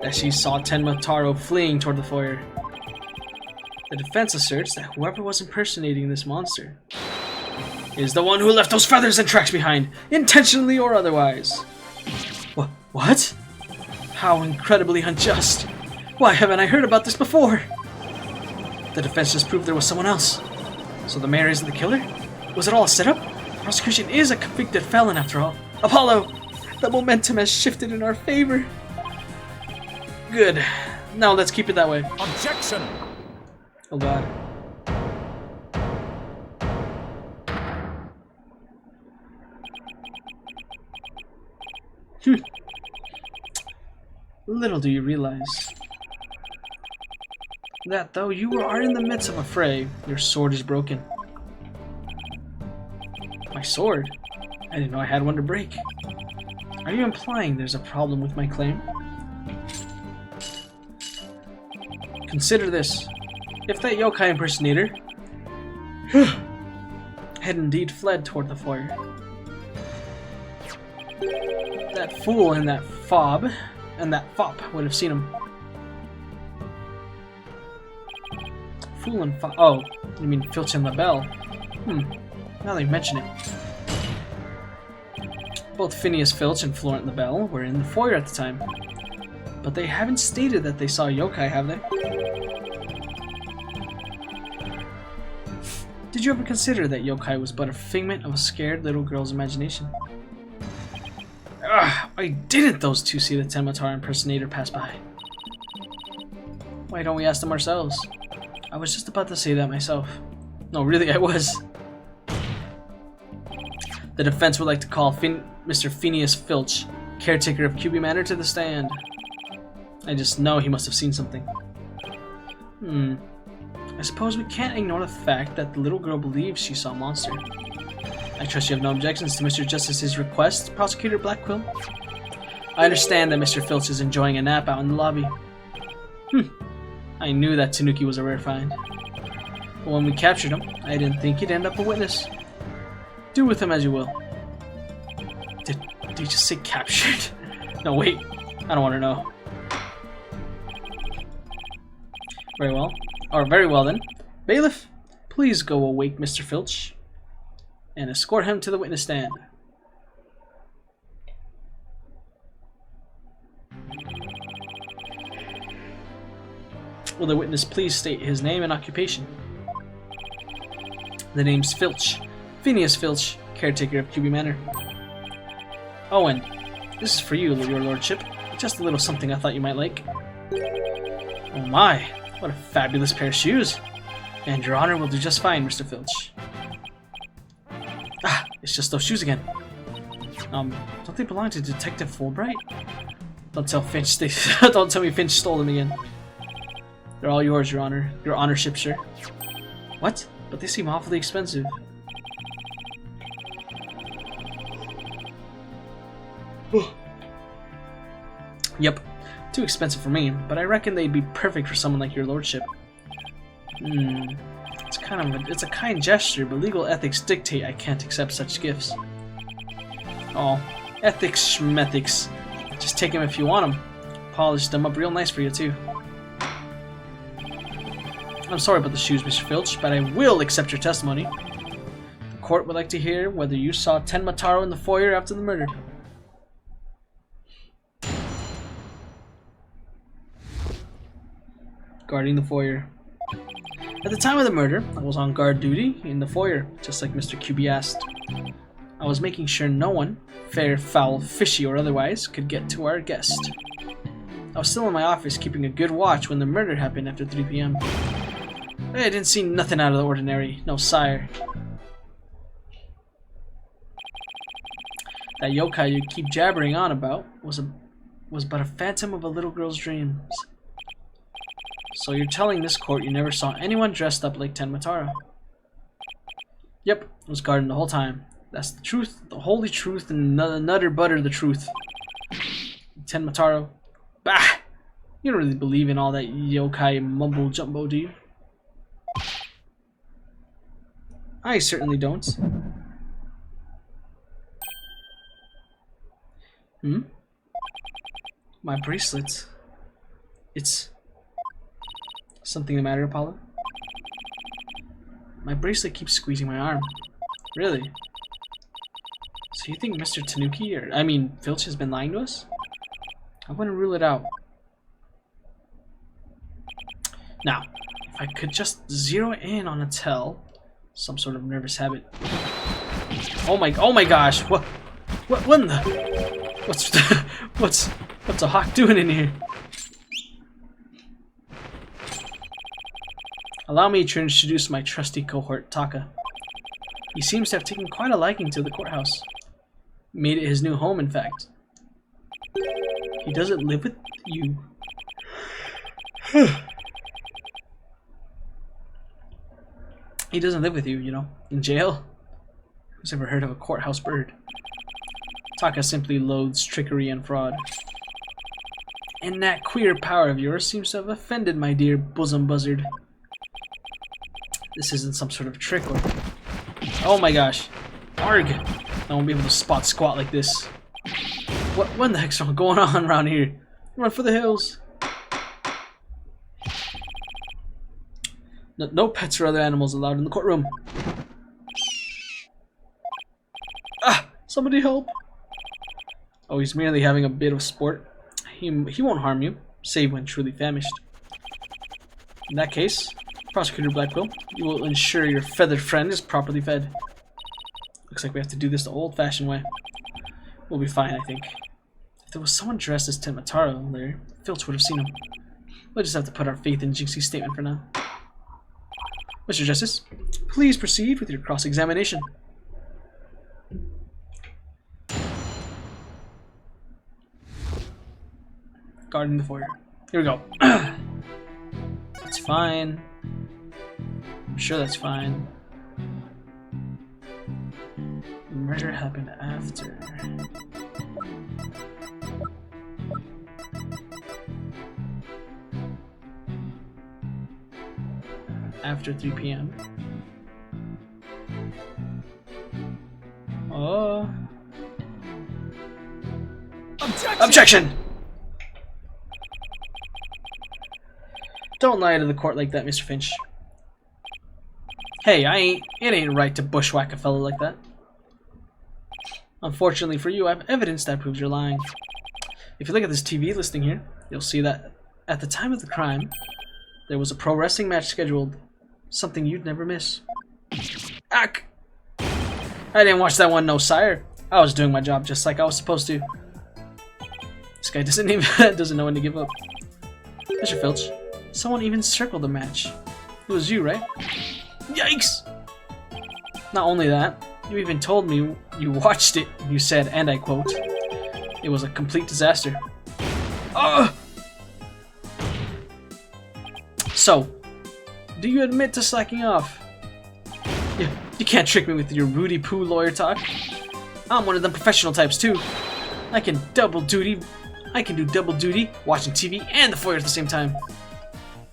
Speaker 1: that she saw Tenma Taro fleeing toward the foyer. The defense asserts that whoever was impersonating this monster is the one who left those feathers and tracks behind, intentionally or otherwise. What? How incredibly unjust. Why haven't I heard about this before? The defense just proved there was someone else. So the mayor isn't the killer? Was it all a setup? The prosecution is a convicted felon after all. Apollo, the momentum has shifted in our favor. Good. Now let's keep it that way.
Speaker 2: Objection!
Speaker 1: Oh god. Little do you realize that though you are in the midst of a fray, your sword is broken. My sword? I didn't know I had one to break. Are you implying there's a problem with my claim? Consider this. If that yokai impersonator had indeed fled toward the foyer, that fool and that fob and that fop would have seen him. Fool and fop. Oh, you mean Filch and LaBelle? Now that you mention it. Both Phineas Filch and Florent LaBelle were in the foyer at the time. But they haven't stated that they saw a yokai, have they? Did you ever consider that yokai was but a figment of a scared little girl's imagination? Why didn't those two see the Tenma Taro impersonator pass by? Why don't we ask them ourselves? I was just about to say that myself. No, really, I was. The defense would like to call Mr. Phineas Filch, caretaker of QB Manor, to the stand. I just know he must have seen something. I suppose we can't ignore the fact that the little girl believes she saw a monster. I trust you have no objections to Mr. Justice's request, Prosecutor Blackquill. I understand that Mr. Filch is enjoying a nap out in the lobby. I knew that Tanuki was a rare find. But when we captured him, I didn't think he'd end up a witness. Do with him as you will. Did you just say captured? No, wait. I don't want to know. Very well. Or very well then. Bailiff, please go awake Mr. Filch and escort him to the witness stand. Will the witness please state his name and occupation? The name's Filch. Phineas Filch, caretaker of QB Manor. Owen, this is for you, your lordship. Just a little something I thought you might like. Oh my, what a fabulous pair of shoes. And your honor will do just fine, Mr. Filch. Ah, it's just those shoes again. Don't they belong to Detective Fulbright? Don't tell me Finch stole them again. They're all yours, your honor. Your honorship, sir. What? But they seem awfully expensive. Yep, too expensive for me, but I reckon they'd be perfect for someone like your lordship. It's a kind gesture, but legal ethics dictate I can't accept such gifts. Oh, ethics schmethics. Just take them if you want them. Polish them up real nice for you too. I'm sorry about the shoes, Mr. Filch, but I will accept your testimony. The court would like to hear whether you saw Tenma Taro in the foyer after the murder. Guarding the foyer. At the time of the murder, I was on guard duty in the foyer, just like Mr. QB asked. I was making sure no one, fair, foul, fishy, or otherwise, could get to our guest. I was still in my office keeping a good watch when the murder happened after 3 p.m. I didn't see nothing out of the ordinary, no sire. That yokai you keep jabbering on about was but a phantom of a little girl's dreams. So you're telling this court you never saw anyone dressed up like Tenma Taro? Yep, I was guarding the whole time. That's the truth, the holy truth, and nutter butter the truth. Tenma Taro. Bah! You don't really believe in all that yokai mumbo jumbo, do you? I certainly don't. My bracelet. It's... Something the matter, Apollo? My bracelet keeps squeezing my arm. Really? So you think Mr. Tanuki, Filch has been lying to us? I wouldn't rule it out. Now, if I could just zero in on a tell, some sort of nervous habit. Oh my gosh! What in the? What's a hawk doing in here? Allow me to introduce my trusty cohort, Taka. He seems to have taken quite a liking to the courthouse. Made it his new home, in fact. He doesn't live with you. He doesn't live with you, you know, in jail. Who's ever heard of a courthouse bird? Taka simply loathes trickery and fraud. And that queer power of yours seems to have offended my dear bosom buzzard. This isn't some sort of trick or... Oh my gosh. Arg! I won't be able to spot squat like this. What in the heck's going on around here? Run for the hills. No pets or other animals allowed in the courtroom. Ah! Somebody help! Oh, he's merely having a bit of sport. He won't harm you, save when truly famished. In that case, Prosecutor Blackquill, you will ensure your feathered friend is properly fed. Looks like we have to do this the old-fashioned way. We'll be fine, I think. If there was someone dressed as Tenma Taro there, Filch would have seen him. We'll just have to put our faith in Jinxie's statement for now. Mr. Justice, please proceed with your cross-examination. Guarding the foyer. Here we go. It's fine. sure that's fine. The murder happened after. After 3 p.m. Oh. Objection! Don't lie to the court like that, Mr. Finch. Hey, it ain't right to bushwhack a fellow like that. Unfortunately for you, I have evidence that proves you're lying. If you look at this TV listing here, you'll see that at the time of the crime, there was a pro wrestling match scheduled. Something you'd never miss. Ack! I didn't watch that one, no sire. I was doing my job just like I was supposed to. This guy doesn't know when to give up. Mr. Filch, someone even circled the match. It was you, right? Yikes! Not only that, you even told me you watched it. You said, and I quote, "It was a complete disaster." Ugh! So, do you admit to slacking off? You can't trick me with your Rudy Poo lawyer talk. I'm one of them professional types too. I can do double duty, watching TV and the foyer at the same time.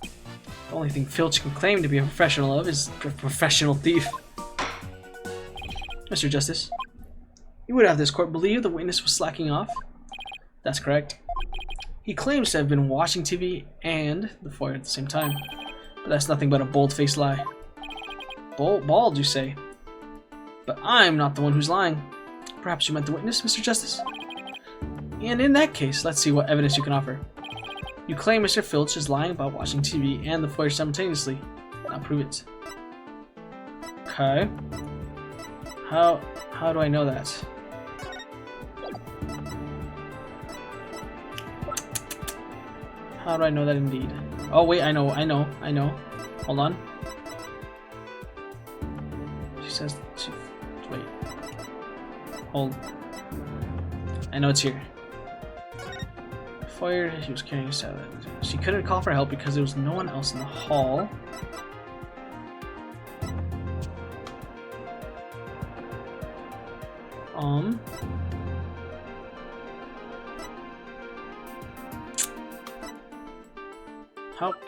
Speaker 1: The only thing Filch can claim to be a professional of is a professional thief. Mr. Justice, you would have this court believe the witness was slacking off? That's correct. He claims to have been watching TV and the foyer at the same time. But that's nothing but a bold-faced lie. Bald, you say? But I'm not the one who's lying. Perhaps you meant the witness, Mr. Justice? And in that case, let's see what evidence you can offer. You claim Mr. Filch is lying about watching TV and the foyer simultaneously. Now prove it. Okay. How do I know that? How do I know that indeed? Oh wait, I know. Hold on. She says, wait. Hold. I know it's here. Foyer, she was carrying a salad. She couldn't call for help because there was no one else in the hall.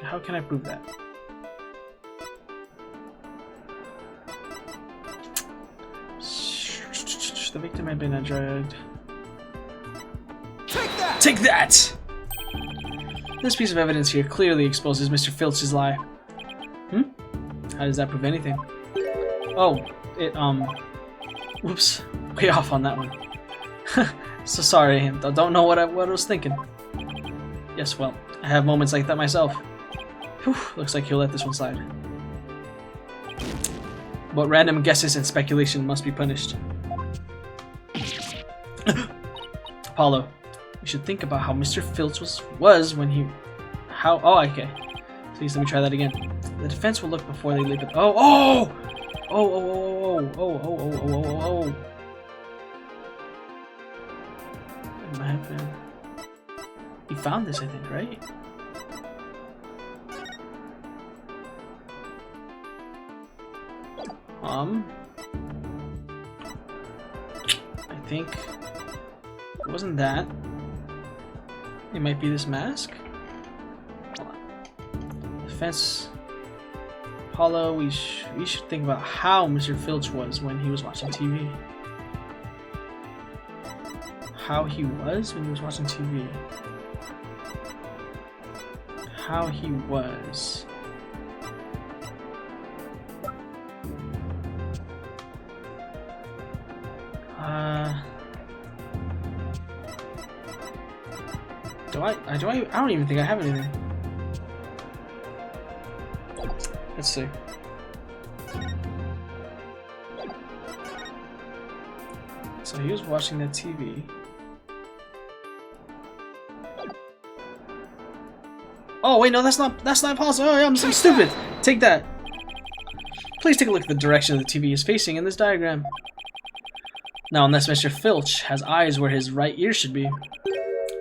Speaker 1: How can I prove that? The victim had been drugged. Take that! This piece of evidence here clearly exposes Mr. Filch's lie. How does that prove anything? Oh, whoops. Way off on that one. So sorry, don't know what I was thinking. Yes, well, I have moments like that myself. Whew, looks like he'll let this one slide. But random guesses and speculation must be punished. Apollo, we should think about how Mr. Filch was when he... Oh, okay. Please let me try that again. The defense will look before they leap it. Oh! What happened? He found this, I think, right? I think it wasn't that. It might be this mask. Hold on. Defense. Apollo, we should think about how Mr. Filch was when he was watching TV. How he was when he was watching TV. How he was. I don't even think I have anything. Let's see. So he was watching that TV. Oh wait, no, that's not possible. Oh, I'm so stupid. Take that. Please take a look at the direction the TV is facing in this diagram. Now, unless Mr. Filch has eyes where his right ear should be,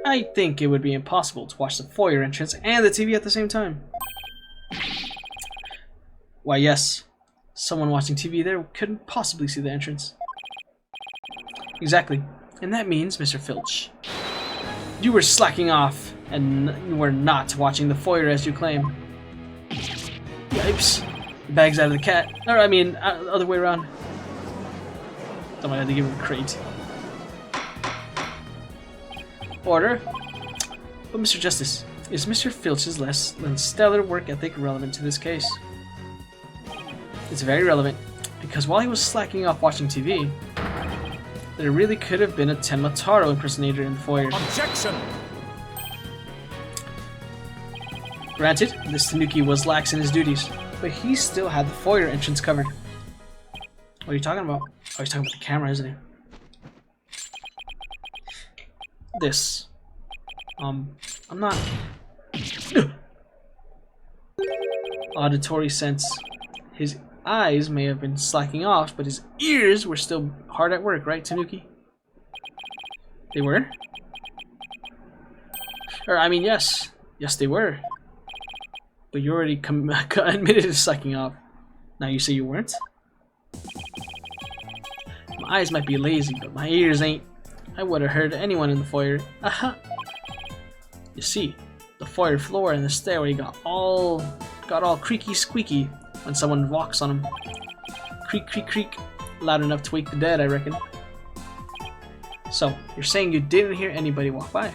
Speaker 1: I think it would be impossible to watch the foyer entrance and the TV at the same time. Why, yes, Someone watching TV there couldn't possibly see the entrance. Exactly. And that means, Mr. Filch, you were slacking off and you were not watching the foyer as you claim. Yipes. Bags out of the cat. Or, I mean, other way around. Someone had to give him a crate. Order. But Mr. Justice, is Mr. Filch's less than stellar work ethic relevant to this case? It's very relevant, because while he was slacking off watching TV, there really could have been a Tenma Taro impersonator in the foyer.
Speaker 2: Objection!
Speaker 1: Granted, this Tanuki was lax in his duties, but he still had the foyer entrance covered. What are you talking about? Oh, he's talking about the camera, isn't he? This. I'm not... Auditory sense. His eyes may have been slacking off, but his ears were still hard at work, right, Tanuki? They were? Or, I mean, yes. Yes, they were. But you already admitted to slacking off. Now you say you weren't? My eyes might be lazy, but my ears ain't. I would have heard anyone in the foyer. Aha! You see, the foyer floor and the stairway got all creaky squeaky when someone walks on them. Creak, creak, creak. Loud enough to wake the dead, I reckon. So, you're saying you didn't hear anybody walk by?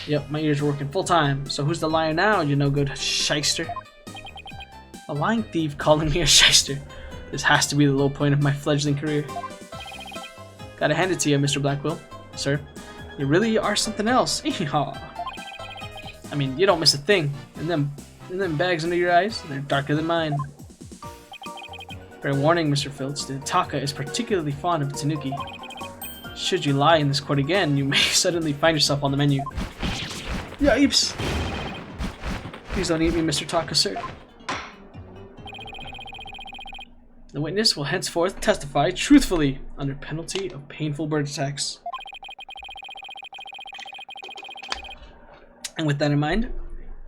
Speaker 1: Yep, my ears are working full time. So who's the liar now, you no good shyster? A lying thief calling me a shyster. This has to be the low point of my fledgling career. Gotta hand it to you, Mr. Blackwell. Sir, you really are something else. I mean, you don't miss a thing. And them bags under your eyes, they're darker than mine. Fair warning, Mr. Filch, the Taka is particularly fond of Tanuki. Should you lie in this court again, you may suddenly find yourself on the menu. Yipes! Please don't eat me, Mr. Taka, sir. The witness will henceforth testify truthfully under penalty of painful bird attacks. And with that in mind,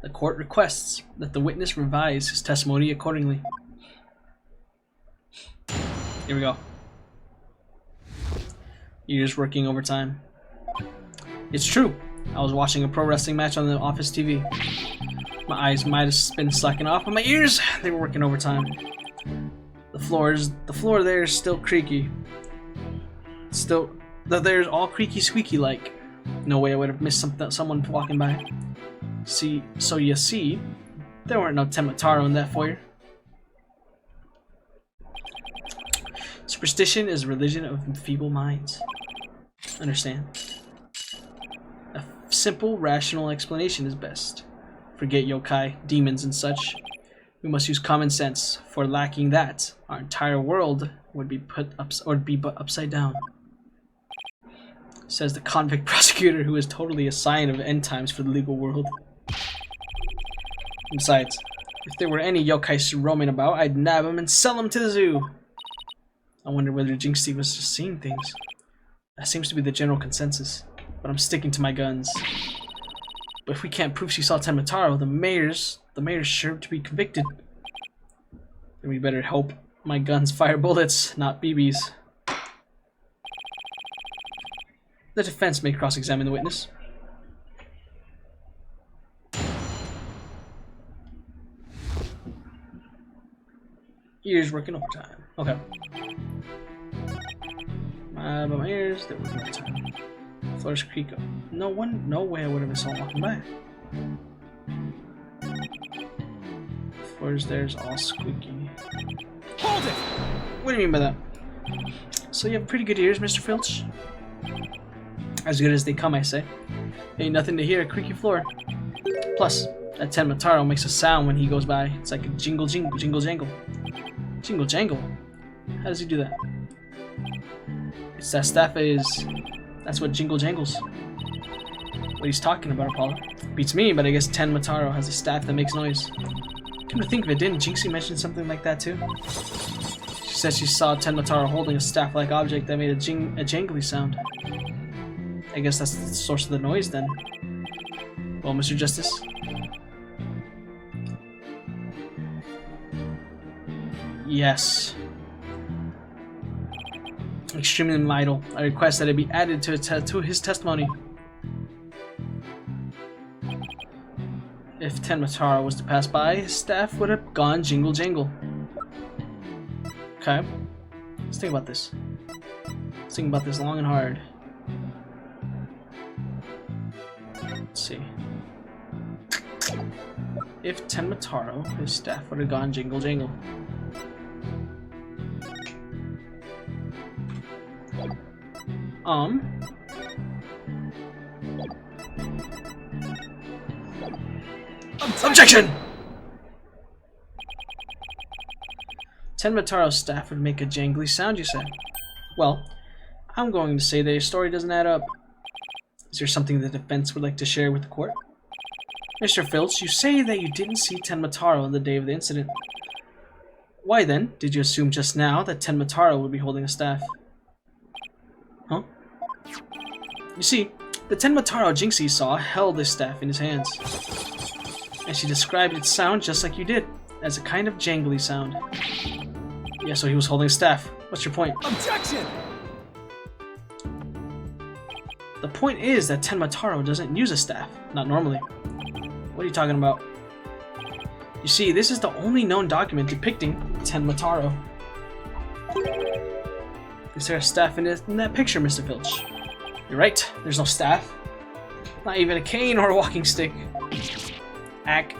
Speaker 1: the court requests that the witness revise his testimony accordingly. Here we go. Ears working overtime. It's true. I was watching a pro wrestling match on the office TV. My eyes might have been slacking off, but my ears, they were working overtime. The floor there is still creaky. There's all creaky squeaky like. No way I would have missed someone walking by. So you see, there weren't no Tenma Taro in that foyer. Superstition is a religion of feeble minds. Understand? A simple, rational explanation is best. Forget yokai, demons, and such. We must use common sense, for lacking that, our entire world would be upside down. Says the convict prosecutor, who is totally a sign of end times for the legal world. Besides, if there were any yokai roaming about, I'd nab them and sell them to the zoo. I wonder whether Jinxie was just seeing things. That seems to be the general consensus, but I'm sticking to my guns. But if we can't prove she saw Tenma Taro, the mayor's sure to be convicted. Then we better hope my guns fire bullets, not BBs. The defense may cross-examine the witness. Ears working overtime. Okay. But my ears, they're working overtime. Floors creak up. No way I would have saw walking by. Floors there's all squeaky.
Speaker 2: Hold it!
Speaker 1: What do you mean by that? So you have pretty good ears, Mr. Filch? As good as they come, I say. Ain't nothing to hear a creaky floor. Plus, that Tenma Taro makes a sound when he goes by. It's like a jingle jingle, jingle jangle. Jingle jangle? How does he do that? It's that staff that's what jingle jangles. What he's talking about, Apollo. Beats me, but I guess Tenma Taro has a staff that makes noise. Come to think of it, didn't Jinxie mention something like that too? She said she saw Tenma Taro holding a staff-like object that made a jangly sound. I guess that's the source of the noise then. Well, Mr. Justice? Yes. Extremely vital. I request that it be added to his testimony. If Tenmataro was to pass by, his staff would have gone jingle jangle. Okay. Let's think about this. Let's think about this long and hard. Let's see. If Tenmataro, his staff would have gone jingle jangle. Objection! Tenmataro's staff would make a jangly sound, you say? Well, I'm going to say that your story doesn't add up. Is there something the defense would like to share with the court? Mr. Filch, you say that you didn't see Tenmataro on the day of the incident. Why then did you assume just now that Tenmataro would be holding a staff? Huh? You see, the Tenmataro Jinxie saw held this staff in his hands. And she described its sound just like you did, as a kind of jangly sound. Yeah, so he was holding a staff. What's your point?
Speaker 2: Objection!
Speaker 1: The point is that Tenmataro doesn't use a staff. Not normally. What are you talking about? You see, this is the only known document depicting Tenmataro. Is there a staff in that picture, Mr. Filch? You're right, there's no staff. Not even a cane or a walking stick. Ack.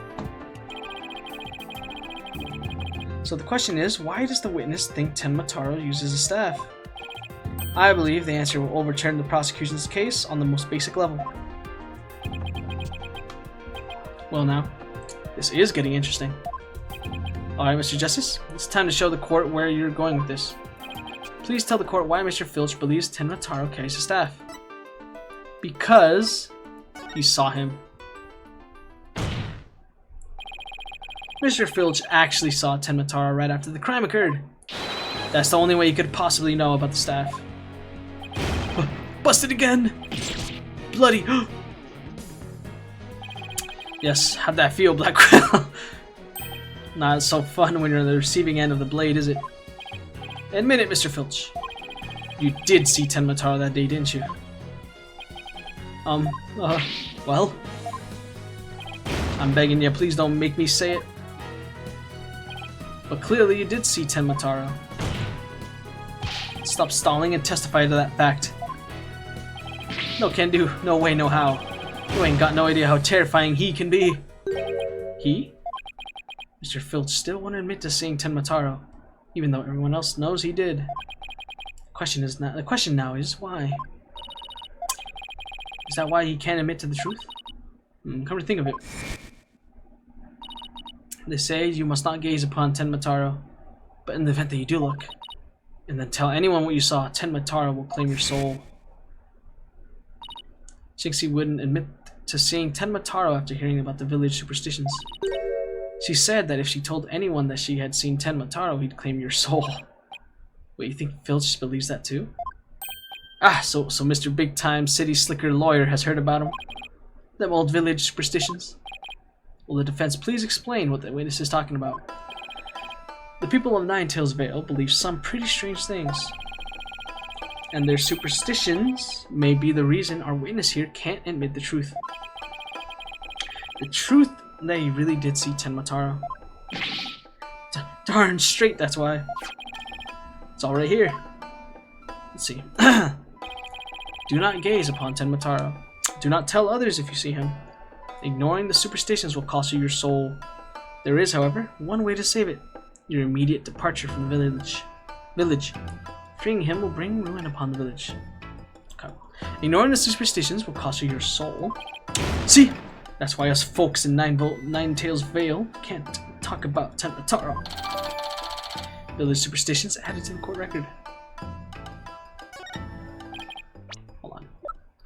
Speaker 1: So the question is, why does the witness think Tenmataro uses a staff? I believe the answer will overturn the prosecution's case on the most basic level. Well now, this is getting interesting. Alright, Mr. Justice, it's time to show the court where you're going with this. Please tell the court why Mr. Filch believes Tenmataro carries a staff. Because he saw him. Mr. Filch actually saw Tenmataro right after the crime occurred. That's the only way you could possibly know about the staff. Busted again! Bloody! Yes, how'd that feel, Black Quill? Not so fun when you're on the receiving end of the blade, is it? Admit it, Mr. Filch. You did see Tenmataro that day, didn't you? Well? I'm begging you, please don't make me say it. But clearly you did see Tenmataro. Stop stalling and testify to that fact. No can do, no way, no how. You ain't got no idea how terrifying he can be. He? Mr. Filch still won't admit to seeing Tenmataro, even though everyone else knows he did. The question now is why? Is that why he can't admit to the truth? Come to think of it. They say you must not gaze upon Tenmataro, but in the event that you do look, and then tell anyone what you saw, Tenmataro will claim your soul. Jinxie wouldn't admit to seeing Tenmataro after hearing about the village superstitions. She said that if she told anyone that she had seen Tenmataro, he'd claim your soul. Wait, you think Filch believes that too? Ah, so Mr. Big Time City Slicker Lawyer has heard about him? Them old village superstitions? Will the defense please explain what the witness is talking about? The people of Ninetales Vale believe some pretty strange things. And their superstitions may be the reason our witness here can't admit the truth. The truth that he really did see Tenmataro. Darn straight, that's why. It's all right here. Let's see. Do not gaze upon Tenmataro. Do not tell others if you see him. Ignoring the superstitions will cost you your soul. There is, however, one way to save it. Your immediate departure from the village. Freeing him will bring ruin upon the village. Okay. Ignoring the superstitions will cost you your soul. See? That's why us folks in Ninetales Vale can't talk about Tenmataro. Village superstitions added to the court record. Hold on.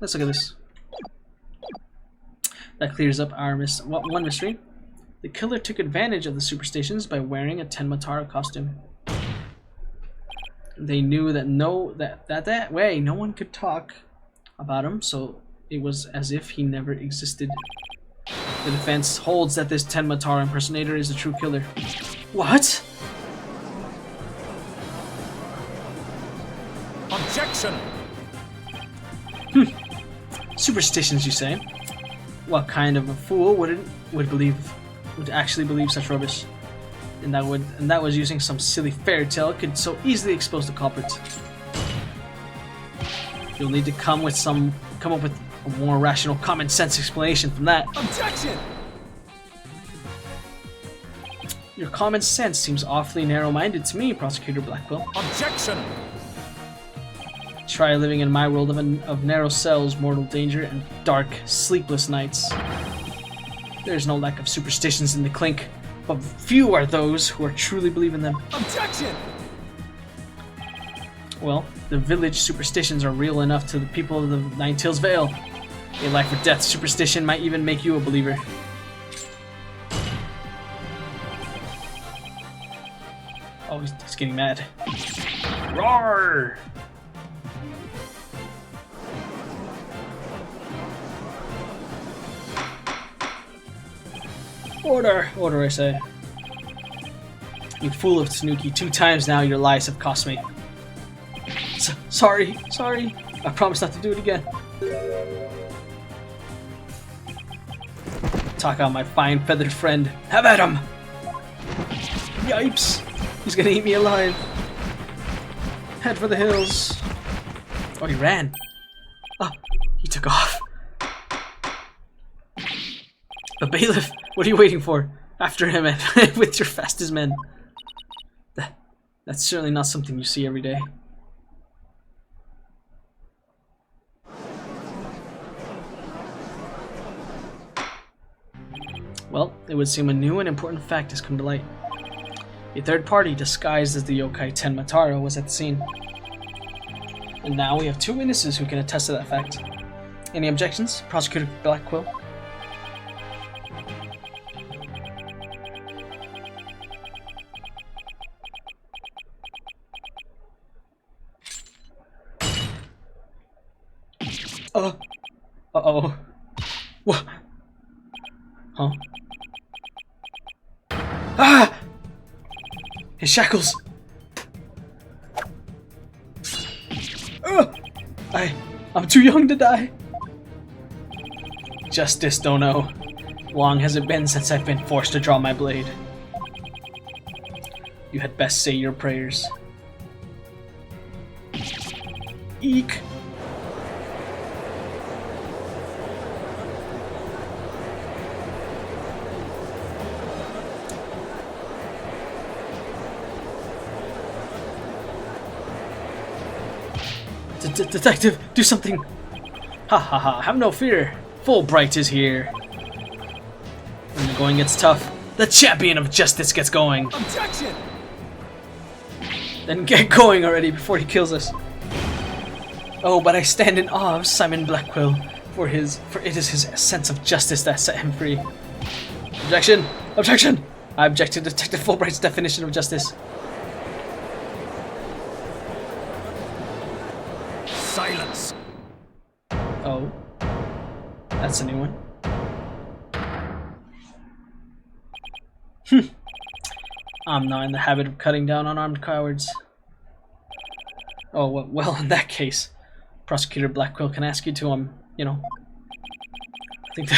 Speaker 1: Let's look at this. That clears up our one mystery. The killer took advantage of the superstitions by wearing a Tenmataro costume. They knew that that way no one could talk about him, so it was as if he never existed. The defense holds that this Tenmataro impersonator is the true killer. What?
Speaker 2: Objection!
Speaker 1: Superstitions, you say? What kind of a fool would actually believe such rubbish? And that was using some silly fairy tale could so easily expose the culprit. You'll need to come up with a more rational, common sense explanation from that.
Speaker 2: Objection!
Speaker 1: Your common sense seems awfully narrow-minded to me, Prosecutor Blackwell.
Speaker 2: Objection!
Speaker 1: Try living in my world of narrow cells, mortal danger, and dark, sleepless nights. There's no lack of superstitions in the Clink, but few are those who truly believe in them.
Speaker 2: Objection!
Speaker 1: Well, the village superstitions are real enough to the people of the Ninetales Vale. A life or death superstition might even make you a believer. Oh, he's getting mad. Roar! Order! Order, I say. You fool of Tanuki, 2 times now your lies have cost me. Sorry. I promise not to do it again. Taka, my fine feathered friend. Have at him! Yipes! He's gonna eat me alive. Head for the hills. Oh, he ran. Oh, he took off. But bailiff, what are you waiting for? After him and with your fastest men. That's certainly not something you see every day. Well, it would seem a new and important fact has come to light. A third party disguised as the yokai Tenma Taro was at the scene. And now we have 2 witnesses who can attest to that fact. Any objections, Prosecutor Blackwell? Uh-oh. What? Huh? Ah! His shackles! I'm too young to die! Justice, Dono. Long has it been since I've been forced to draw my blade. You had best say your prayers. Eek! Detective, do something! Ha ha ha, have no fear. Fulbright is here. When the going gets tough, the champion of justice gets going.
Speaker 2: Objection!
Speaker 1: Then get going already before he kills us. Oh, but I stand in awe of Simon Blackwell, for it is his sense of justice that set him free. Objection! Objection! I object to Detective Fulbright's definition of justice.
Speaker 2: Silence!
Speaker 1: Oh. That's a new one. I'm not in the habit of cutting down on armed cowards. Oh, well, in that case, Prosecutor Blackwell can ask you to, you know. I think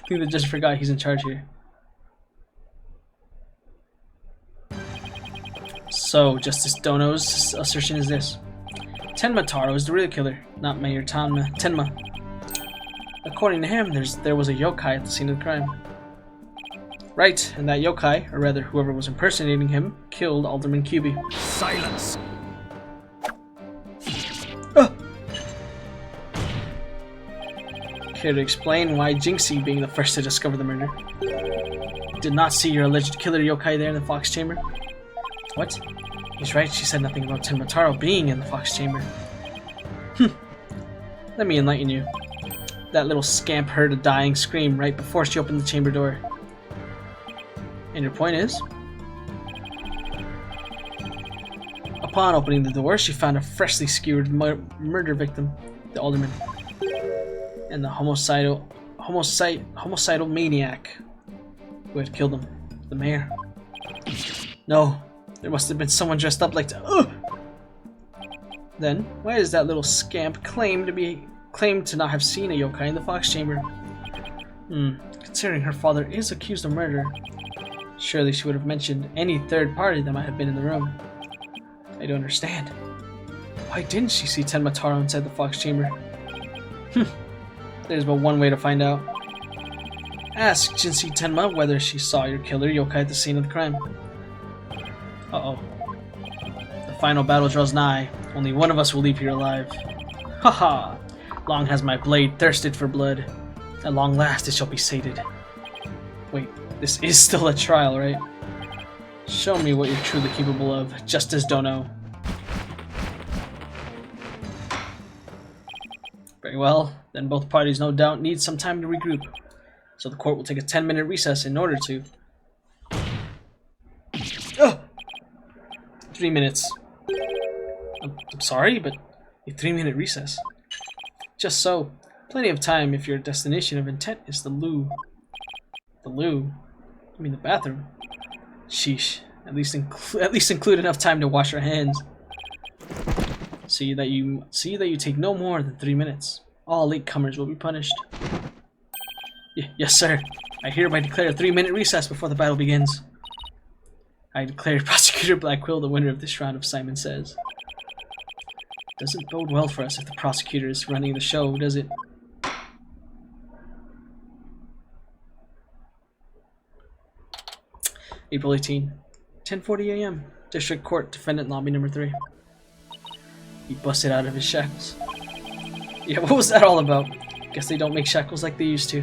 Speaker 1: the judge forgot he's in charge here. So, Justice Dono's assertion is this. Tenma Taro is the real killer, not Mayor Tenma. According to him, there was a yokai at the scene of the crime. Right, and that yokai, or rather whoever was impersonating him, killed Alderman Kyubi.
Speaker 2: Silence!
Speaker 1: Care to explain why Jinxie, being the first to discover the murder, did not see your alleged killer yokai there in the Fox Chamber? What? He's right, she said nothing about Tenma Taro being in the Fox Chamber. Let me enlighten you. That little scamp heard a dying scream right before she opened the chamber door. And your point is? Upon opening the door, she found a freshly skewered murder victim, the Alderman, and the homicidal maniac who had killed him, the mayor. No, there must have been someone dressed up like Then, why does that little scamp claim to not have seen a yokai in the Fox Chamber? Considering her father is accused of murder, surely she would have mentioned any third party that might have been in the room. I don't understand. Why didn't she see Tenma Taro inside the Fox Chamber? There's but one way to find out. Ask Jinsei Tenma whether she saw your killer yokai at the scene of the crime. Uh-oh. The final battle draws nigh. Only one of us will leave here alive. Haha! Long has my blade thirsted for blood. At long last it shall be sated. Wait, this is still a trial, right? Show me what you're truly capable of, Justice Dono. Very well, then both parties no doubt need some time to regroup. So the court will take a 10-minute recess in order to... 3 minutes. I'm sorry, but a 3-minute recess. Just so. Plenty of time if your destination of intent is the loo. The loo? I mean the bathroom. Sheesh. At least include enough time to wash your hands. See that you take no more than 3 minutes. All latecomers will be punished. Yes, sir. I hereby declare a 3-minute recess before the battle begins. I declare Prosecutor Blackquill the winner of this round of Simon Says. Doesn't bode well for us if the prosecutor is running the show, does it? April 18, 10:40 a.m. District Court, Defendant Lobby Number 3. He busted out of his shackles. Yeah, what was that all about? Guess they don't make shackles like they used to.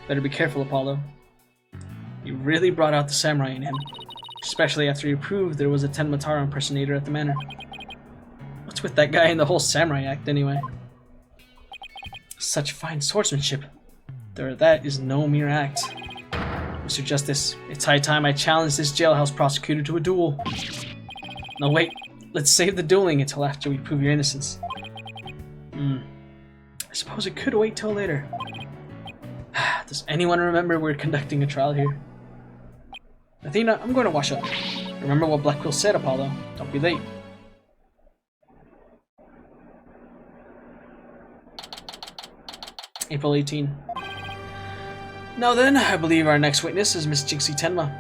Speaker 1: Better be careful, Apollo. You really brought out the samurai in him. Especially after you proved there was a Tenma Taro impersonator at the manor. What's with that guy and the whole samurai act, anyway? Such fine swordsmanship. That is no mere act. Mr. Justice, it's high time I challenge this jailhouse prosecutor to a duel. No, wait. Let's save the dueling until after we prove your innocence. I suppose it could wait till later. Does anyone remember we're conducting a trial here? Athena, I'm going to wash up. Remember what Blackquill said, Apollo. Don't be late. April 18. Now then, I believe our next witness is Miss Jinsei Tenma,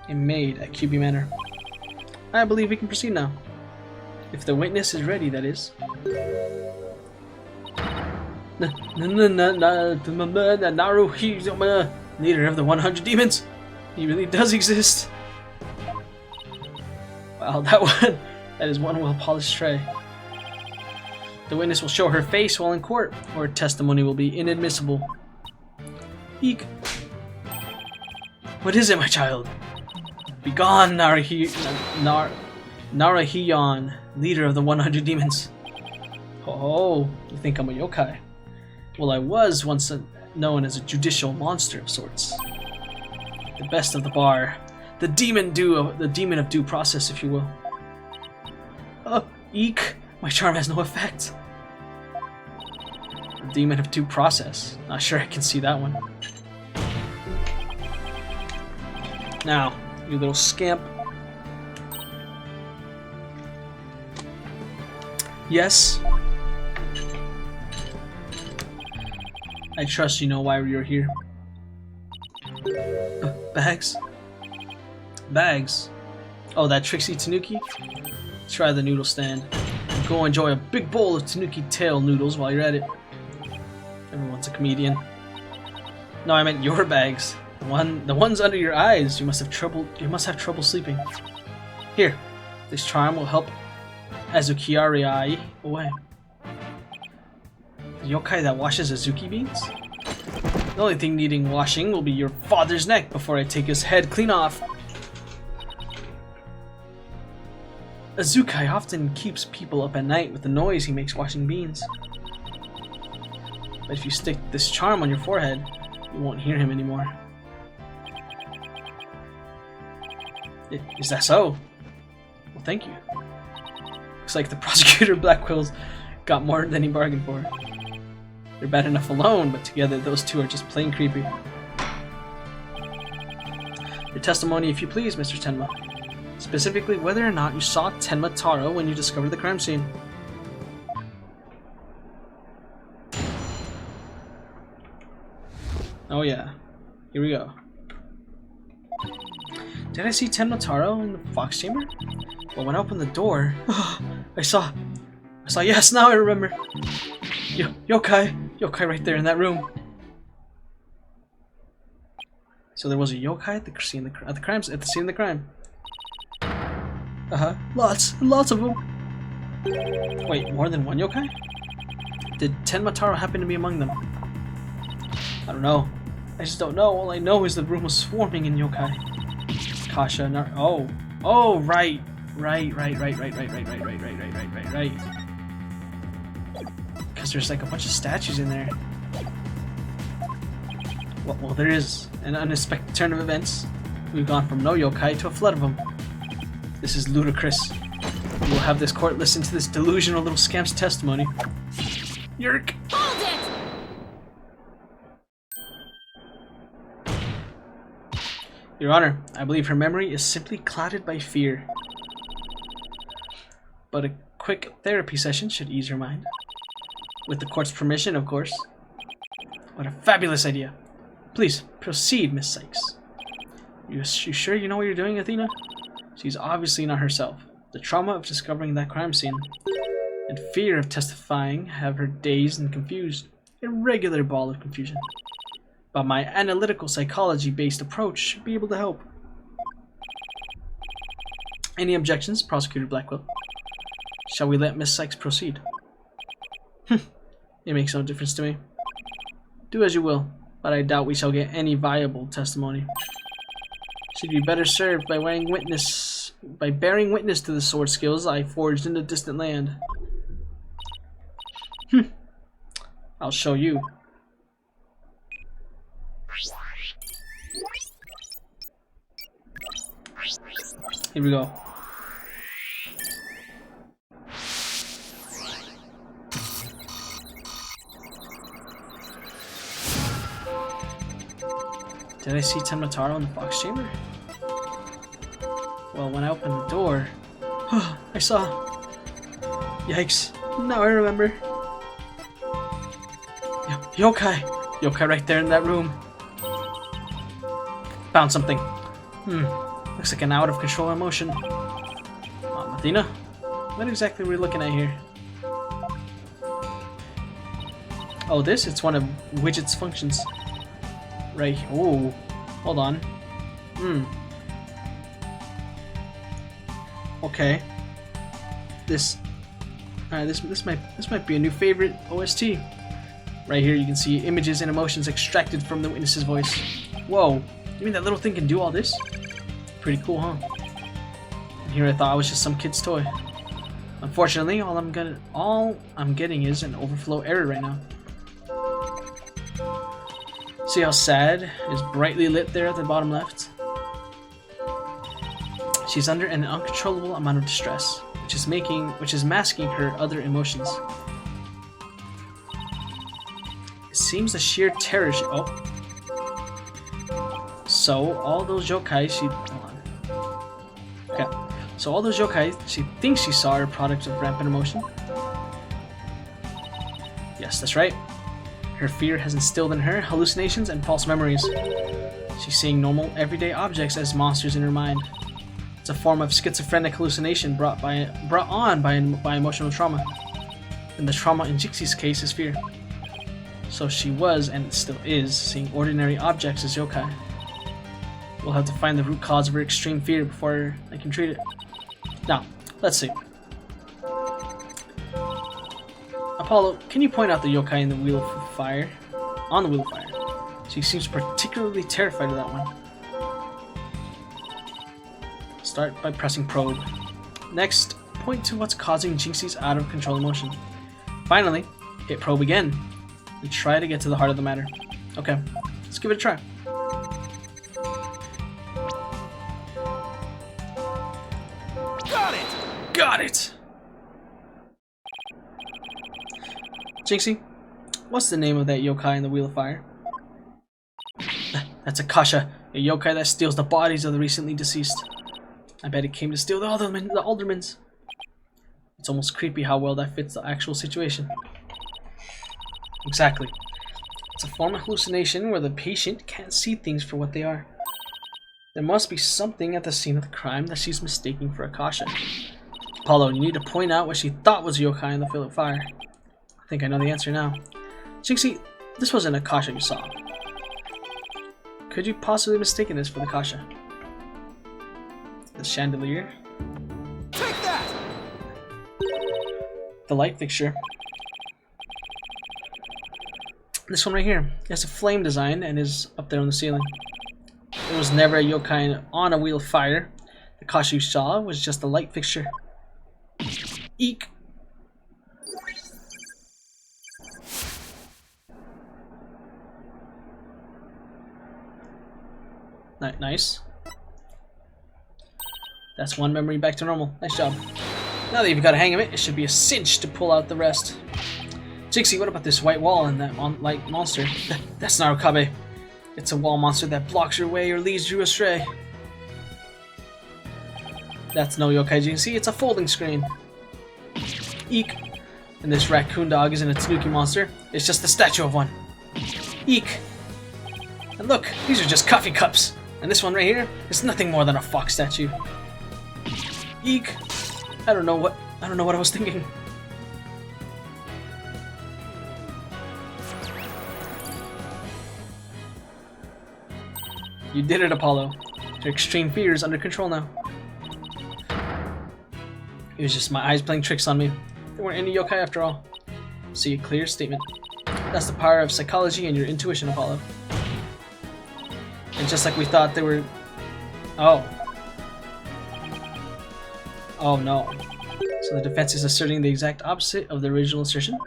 Speaker 1: a maid at Kyubi Manor. I believe we can proceed now. If the witness is ready, that is. Naru, leader of the 100 demons. He really does exist. Wow, that is one well-polished tray. The witness will show her face while in court, or testimony will be inadmissible. Eek. What is it, my child? Begone, Narahiyon, leader of the 100 demons. Oh, you think I'm a yokai? Well, I was once known as a judicial monster of sorts. The best of the bar. The demon of due process, if you will. Oh, eek! My charm has no effect. The demon of due process. Not sure I can see that one. Now, you little scamp. Yes? I trust you know why you're here. Bags? Bags? Oh, that Trixie Tanuki? Try the noodle stand. Go enjoy a big bowl of Tanuki tail noodles while you're at it. Everyone's a comedian. No, I meant your bags. The ones under your eyes. You must have trouble sleeping. Here, this charm will help Azuki-Ai away. The yokai that washes Azuki beans? The only thing needing washing will be your father's neck before I take his head clean off. Azuki often keeps people up at night with the noise he makes washing beans. But if you stick this charm on your forehead, you won't hear him anymore. Is that so? Well, thank you. Looks like the prosecutor Blackquill's got more than he bargained for. They're bad enough alone, but together those two are just plain creepy. Your testimony, if you please, Mr. Tenma. Specifically, whether or not you saw Tenma Taro when you discovered the crime scene. Oh yeah, here we go. Did I see Tenma Taro in the Fox Chamber? Well, when I opened the door, I saw, yes, now I remember. Yokai right there in that room. So there was a yokai at the scene of the crime. Lots and lots of them. Wait, more than one yokai? Did Tenma Taro happen to be among them? I don't know. I just don't know. All I know is the room was swarming in yokai. Kasha, oh, right. Because there's like a bunch of statues in there. Well, there is an unexpected turn of events. We've gone from no yokai to a flood of them. This is ludicrous. We will have this court listen to this delusional little scamp's testimony. Yerk!
Speaker 3: Hold it!
Speaker 1: Your Honor, I believe her memory is simply clouded by fear. But a quick therapy session should ease her mind. With the court's permission, of course. What a fabulous idea. Please, proceed, Miss Sykes. You sure you know what you're doing, Athena? She's obviously not herself. The trauma of discovering that crime scene and fear of testifying have her dazed and confused. A regular ball of confusion. But my analytical psychology-based approach should be able to help. Any objections, Prosecutor Blackwell? Shall we let Miss Sykes proceed? It makes no difference to me. Do as you will, but I doubt we shall get any viable testimony. She'd be better served by bearing witness to the sword skills I forged in the distant land. I'll show you. Here we go. Did I see Tenma Taro in the Fox Chamber? Well, when I opened the door, I saw. Yikes! Now I remember. Yokai right there in that room. Found something. Looks like an out of control emotion. Athena, what exactly are we looking at here? Oh, this? It's one of Widget's functions. Right. Oh, hold on. Okay. This might be a new favorite OST. Right here, you can see images and emotions extracted from the witness's voice. Whoa! You mean that little thing can do all this? Pretty cool, huh? And here I thought I was just some kid's toy. Unfortunately, all I'm getting is an overflow error right now. See how sad is brightly lit there at the bottom left? She's under an uncontrollable amount of distress, which is masking her other emotions. It seems the sheer terror So all those yokai she thinks she saw are products of rampant emotion. Yes, that's right. Her fear has instilled in her hallucinations and false memories. She's seeing normal, everyday objects as monsters in her mind. It's a form of schizophrenic hallucination brought on by emotional trauma. And the trauma in Jixie's case is fear. So she was, and still is, seeing ordinary objects as yokai. We'll have to find the root cause of her extreme fear before I can treat it. Now, let's see. Apollo, can you point out the yokai in the Wheel of Fire? On the Wheel of Fire. She seems particularly terrified of that one. Start by pressing probe. Next, point to what's causing Jinxie's out of control emotion. Finally, hit probe again. And try to get to the heart of the matter. Okay, let's give it a try. Got it! Jinxie, what's the name of that yokai in the Wheel of Fire? That's Akasha, a yokai that steals the bodies of the recently deceased. I bet it came to steal the aldermans. It's almost creepy how well that fits the actual situation. Exactly. It's a form of hallucination where the patient can't see things for what they are. There must be something at the scene of the crime that she's mistaking for Akasha. Apollo, you need to point out what she thought was yokai in the field of fire. I think I know the answer now. Jinxie, this wasn't Akasha you saw. Could you possibly mistaken this for the Akasha? The chandelier?
Speaker 2: Take that!
Speaker 1: The light fixture. This one right here. It has a flame design and is up there on the ceiling. There was never a yokai on a wheel of fire. The Akasha you saw was just a light fixture. Eek! Nice. That's one memory back to normal. Nice job. Now that you've got a hang of it, it should be a cinch to pull out the rest. Jinxie, what about this white wall and that light monster? That's Narukabe. It's a wall monster that blocks your way or leads you astray. That's no yokai, Jinxie. It's a folding screen. Eek. And this raccoon dog isn't a Tanuki monster. It's just the statue of one. Eek. And look, these are just coffee cups. And this one right here is nothing more than a fox statue. Eek. I don't know what I was thinking. You did it, Apollo. Your extreme fear is under control now. It was just my eyes playing tricks on me. There weren't any yokai after all. See a clear statement. That's the power of psychology and your intuition, Apollo. And just like we thought, there were... Oh. Oh no. So the defense is asserting the exact opposite of the original assertion?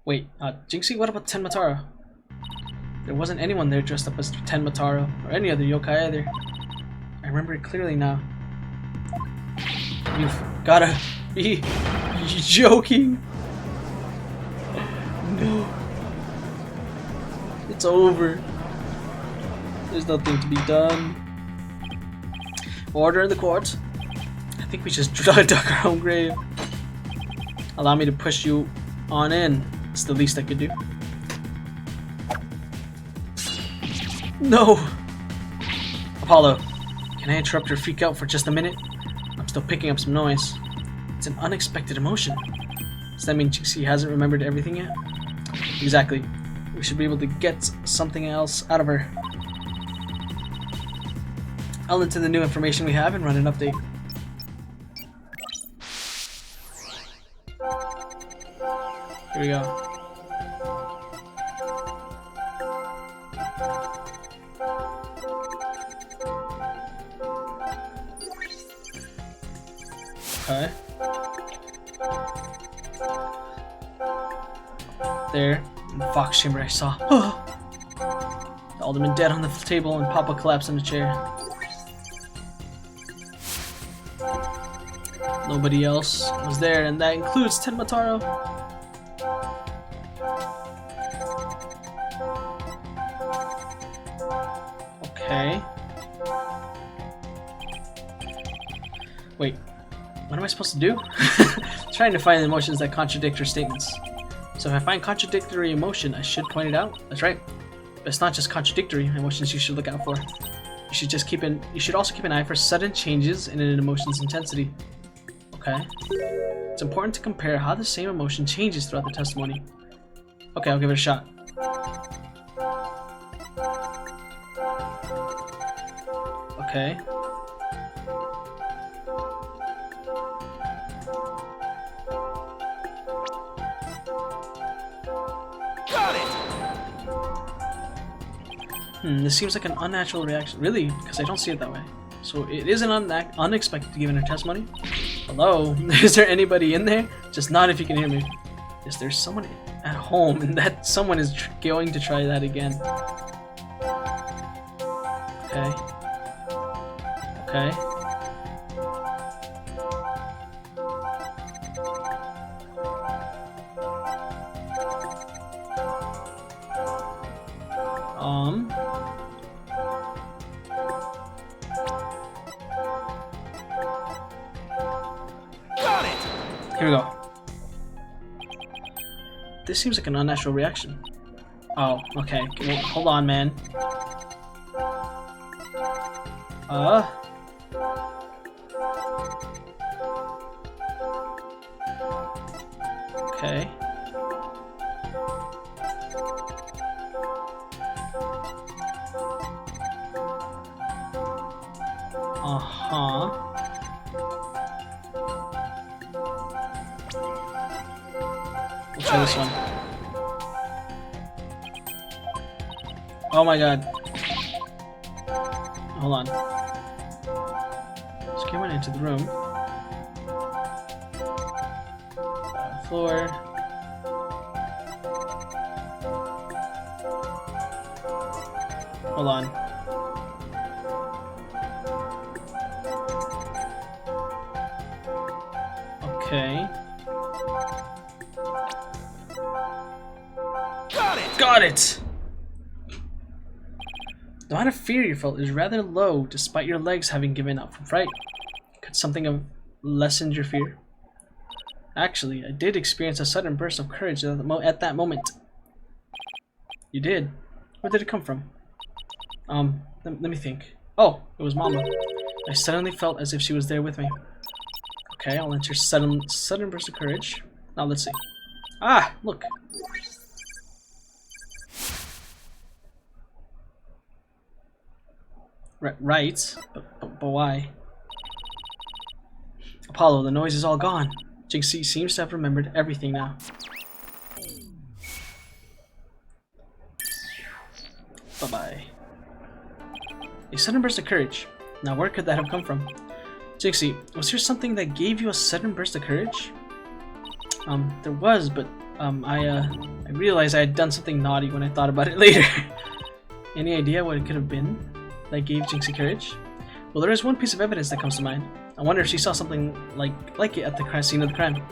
Speaker 1: Wait, Jinxie, what about Tenmataro? There wasn't anyone there dressed up as Tenmataro, or any other yokai either. I remember it clearly now. You've gotta be joking. No. It's over. There's nothing to be done. Order in the court. I think we just dug our own grave. Allow me to push you on in. It's the least I could do. No! Apollo, can I interrupt your freak out for just a minute? I'm still picking up some noise. It's an unexpected emotion. Does that mean Jinxie hasn't remembered everything yet? Exactly. We should be able to get something else out of her. I'll enter the new information we have and run an update. Here we go. Okay. There, in the fox chamber I saw. The alderman dead on the table and Papa collapsed in the chair. Nobody else was there, and that includes Tenmataro. Okay. Wait, what am I supposed to do? Trying to find emotions that contradict her statements. So if I find contradictory emotion, I should point it out. That's right. But it's not just contradictory emotions you should look out for. You should also keep an eye for sudden changes in an emotion's intensity. Okay. It's important to compare how the same emotion changes throughout the testimony. Okay, I'll give it a shot. Okay.
Speaker 2: Got it!
Speaker 1: This seems like an unnatural reaction. Really? Because I don't see it that way. So it is an unexpected given her testimony. Hello? Is there anybody in there? Just nod if you can hear me. Yes, there's someone at home, and that someone is going to try that again. Okay. Okay. this seems like an unnatural reaction. Oh, okay. Well, hold on, man. Okay. We'll try this one. Oh my god. Hold on. Just went into the room. Floor. Hold on. Okay. Got it! The amount of fear you felt is rather low despite your legs having given up from fright. Could something have lessened your fear? Actually, I did experience a sudden burst of courage at that moment. You did? Where did it come from? Let me think. Oh, it was Mama. I suddenly felt as if she was there with me. Okay, I'll enter sudden burst of courage. Now let's see. Ah, look. Right, but why? Apollo, the noise is all gone. Jinxie seems to have remembered everything now. Bye-bye. A sudden burst of courage. Now where could that have come from? Jinxie, was there something that gave you a sudden burst of courage? There was, but I realized I had done something naughty when I thought about it later. Any idea what it could have been that gave Jinxie courage? Well, there is one piece of evidence that comes to mind. I wonder if she saw something like it at the scene of the crime.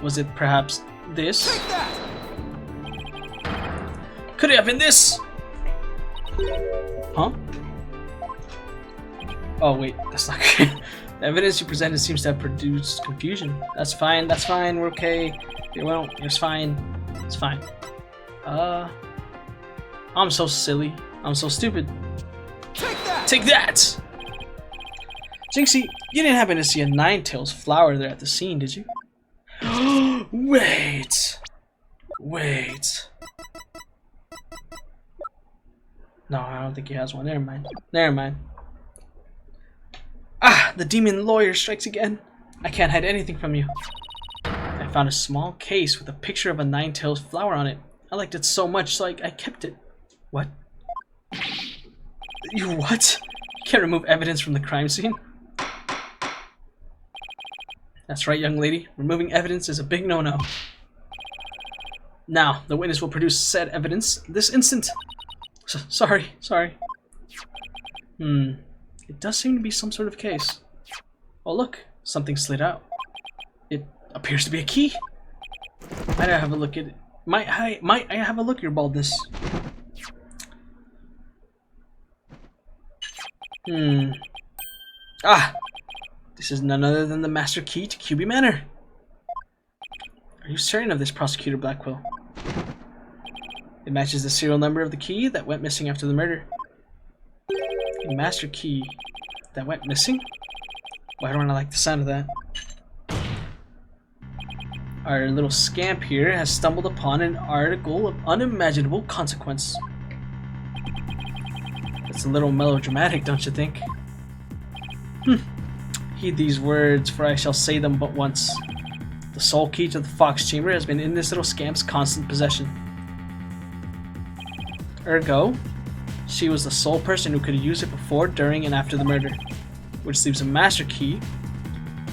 Speaker 1: Was it perhaps this?
Speaker 2: Take that!
Speaker 1: Could it have been this? Huh? Oh wait, that's not good. The evidence you presented seems to have produced confusion. That's fine, we're okay. Well, it's fine. It's fine. I'm so silly. I'm so stupid.
Speaker 2: Take that!
Speaker 1: Take that! Jinxie, you didn't happen to see a Ninetales flower there at the scene, did you? Wait. No, I don't think he has one. Never mind. Ah, the demon lawyer strikes again. I can't hide anything from you. I found a small case with a picture of a Ninetales flower on it. I liked it so much, so I kept it. What? You what? You can't remove evidence from the crime scene? That's right, young lady. Removing evidence is a big no-no. Now, the witness will produce said evidence this instant. Sorry. It does seem to be some sort of case. Oh look, something slid out. It appears to be a key. Might I have a look at it? Might I have a look at your baldness? Ah! This is none other than the master key to QB Manor. Are you certain of this, Prosecutor Blackquill? It matches the serial number of the key that went missing after the murder. A master key that went missing? Why don't I like the sound of that? Our little scamp here has stumbled upon an article of unimaginable consequence. It's a little melodramatic, don't you think? Heed these words, for I shall say them but once. The soul key to the Fox Chamber has been in this little scamp's constant possession. Ergo, she was the sole person who could use it before, during, and after the murder, which leaves a master key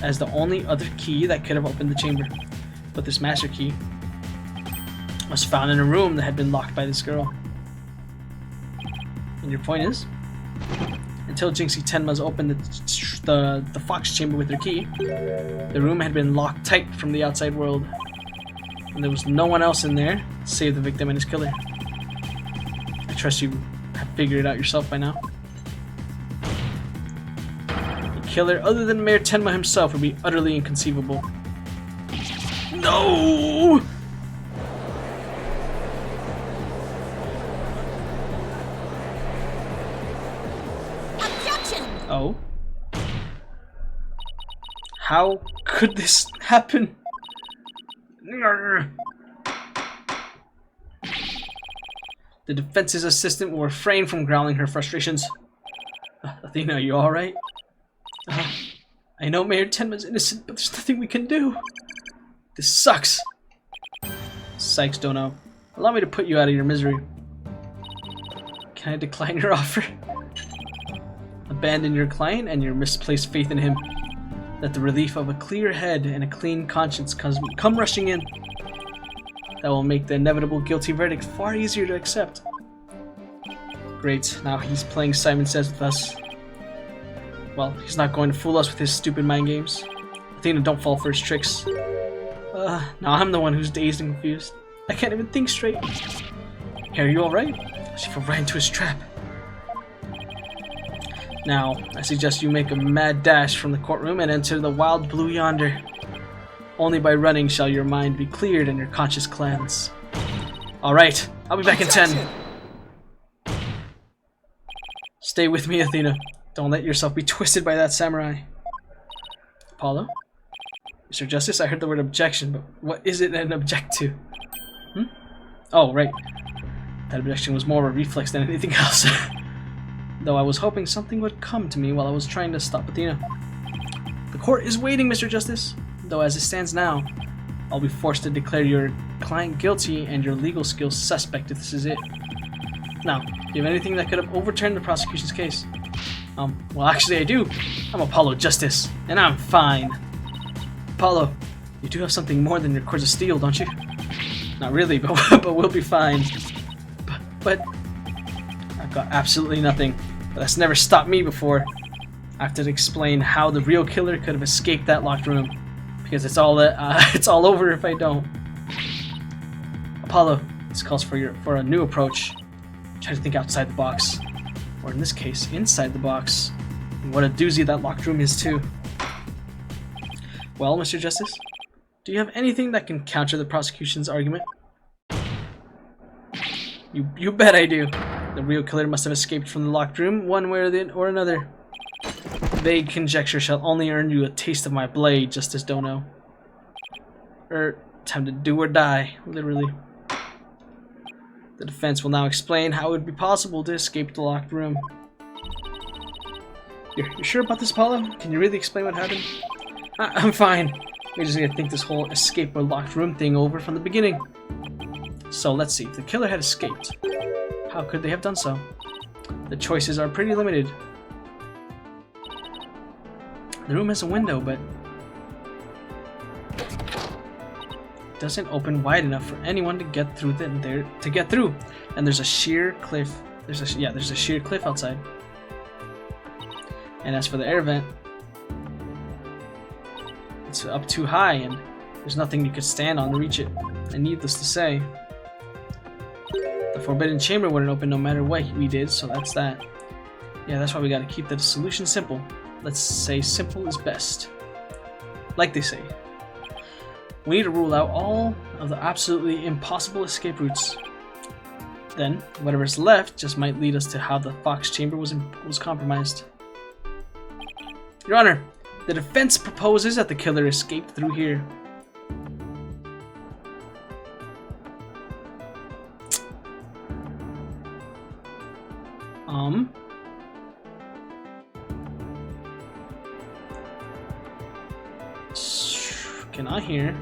Speaker 1: as the only other key that could have opened the chamber. But this master key was found in a room that had been locked by this girl. And your point is, until Jinxie Tenma's opened the Fox Chamber with her key, the room had been locked tight from the outside world, and there was no one else in there save the victim and his killer. I trust you have figured it out yourself by now. A killer other than Mayor Tenma himself would be utterly inconceivable. No!
Speaker 3: Objection!
Speaker 1: Oh? How could this happen? The defense's assistant will refrain from growling her frustrations. Athena, are you alright? I know Mayor Tenma's innocent, but there's nothing we can do. This sucks. Sykes, Dono. Allow me to put you out of your misery. Can I decline your offer? Abandon your client and your misplaced faith in him. Let the relief of a clear head and a clean conscience come rushing in. That will make the inevitable guilty verdict far easier to accept. Great, now he's playing Simon Says with us. Well, he's not going to fool us with his stupid mind games. Athena, don't fall for his tricks. Now I'm the one who's dazed and confused. I can't even think straight. Hey, are you alright? She fell right into his trap. Now, I suggest you make a mad dash from the courtroom and enter the wild blue yonder. Only by running shall your mind be cleared and your conscience cleansed. Alright, I'll be back in 10. Stay with me, Athena. Don't let yourself be twisted by that samurai. Apollo? Mr. Justice, I heard the word objection, but what is it an object to? Oh, right. That objection was more of a reflex than anything else. Though I was hoping something would come to me while I was trying to stop Athena. The court is waiting, Mr. Justice. Though as it stands now, I'll be forced to declare your client guilty and your legal skills suspect if this is it. Now, do you have anything that could have overturned the prosecution's case? Well actually I do. I'm Apollo Justice, and I'm fine. Apollo, you do have something more than your cords of steel, don't you? Not really, but we'll be fine. But I've got absolutely nothing. But that's never stopped me before. I have to explain how the real killer could have escaped that locked room. Because it's all over if I don't. Apollo, this calls for a new approach. Try to think outside the box. Or in this case, inside the box. And what a doozy that locked room is too. Well, Mr. Justice, do you have anything that can counter the prosecution's argument? You bet I do. The real killer must have escaped from the locked room one way or another. Vague conjecture shall only earn you a taste of my blade, Justice Dono. Time to do or die, literally. The defense will now explain how it would be possible to escape the locked room. You're sure about this, Apollo? Can you really explain what happened? I'm fine. We just gotta think this whole escape or locked room thing over from the beginning. So let's see. If the killer had escaped, how could they have done so? The choices are pretty limited. The room has a window, but it doesn't open wide enough for anyone to get through And there's a sheer cliff. There's a sheer cliff outside. And as for the air vent, it's up too high, and there's nothing you could stand on to reach it. And needless to say, the forbidden chamber wouldn't open no matter what we did, so that's that. Yeah, that's why we gotta keep the solution simple. Let's say simple is best. Like they say. We need to rule out all of the absolutely impossible escape routes. Then, whatever's left just might lead us to how the Fox chamber was compromised. Your Honor, the defense proposes that the killer escaped through here. Not here.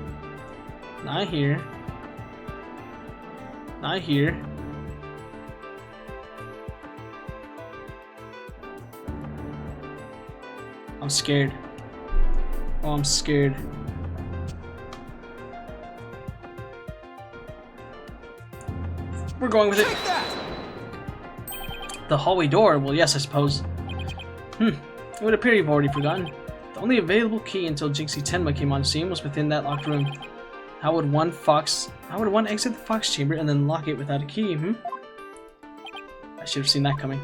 Speaker 1: Not here. Not here. I'm scared. Oh, I'm scared. We're going with it. The hallway door? Well, yes, I suppose. It would appear you've already forgotten. The only available key until Jinxie Tenma came on scene was within that locked room. How would one exit the Fox chamber and then lock it without a key, I should have seen that coming.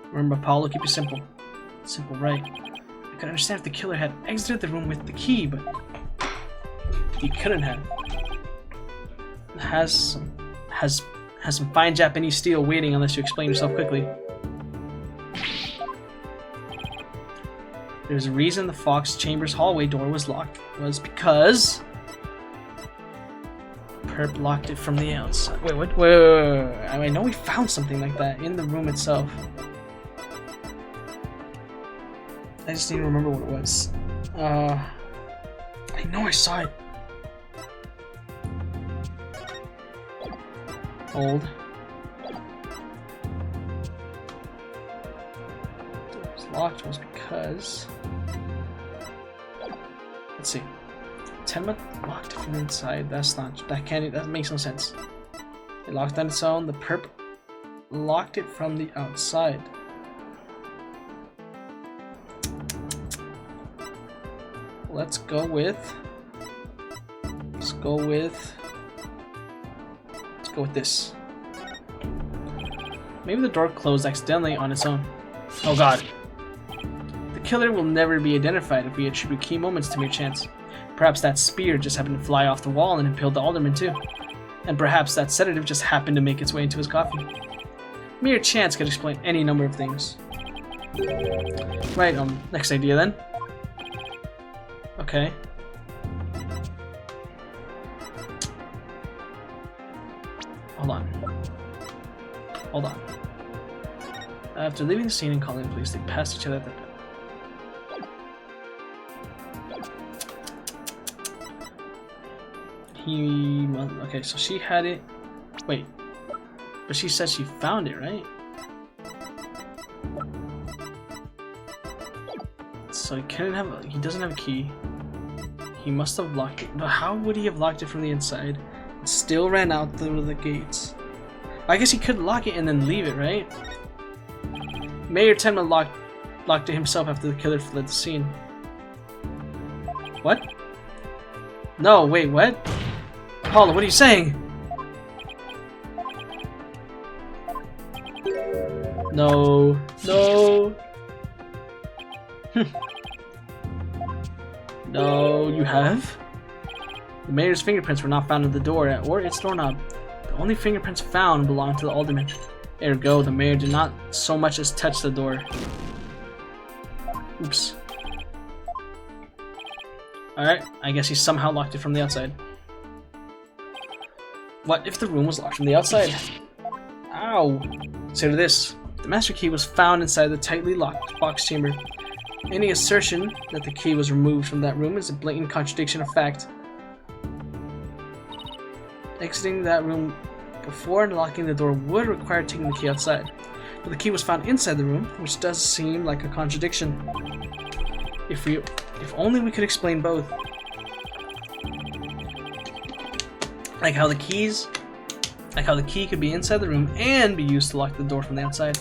Speaker 1: Remember, Apollo, keep it simple. Simple, right. I could understand if the killer had exited the room with the key, but he couldn't have. It has some fine Japanese steel waiting unless you explain yourself quickly. There's a reason the Fox Chambers hallway door was locked. It was because Perp locked it from the outside. Wait, what? Wait. I know we found something like that in the room itself. I just need to remember what it was. I know I saw it. Hold. It was locked was because. Let's see. Tenma locked it from the inside. That makes no sense. It locked on its own. The perp locked it from the outside. Let's go with this. Maybe the door closed accidentally on its own. Oh god. The killer will never be identified if we attribute key moments to mere chance. Perhaps that spear just happened to fly off the wall and impaled the alderman too. And perhaps that sedative just happened to make its way into his coffee. Mere chance could explain any number of things. Right, next idea then. Okay. Hold on. After leaving the scene and calling the police, they passed each other at the okay, so she had it. Wait. But she said she found it, right? So he doesn't have a key. He must have locked it. But how would he have locked it from the inside? It still ran out through the gates. I guess he could lock it and then leave it, right? Mayor Tenma locked it himself after the killer fled the scene. What? No, wait, what? Paula, what are you saying? No. No, you have? The mayor's fingerprints were not found at the door or its doorknob. The only fingerprints found belonged to the alderman. Ergo, the mayor did not so much as touch the door. Oops. Alright, I guess he somehow locked it from the outside. What if the room was locked from the outside? Ow! Consider this. The master key was found inside the tightly locked box chamber. Any assertion that the key was removed from that room is a blatant contradiction of fact. Exiting that room before unlocking the door would require taking the key outside. But the key was found inside the room, which does seem like a contradiction. If only we could explain both. Like how the key could be inside the room and be used to lock the door from the outside.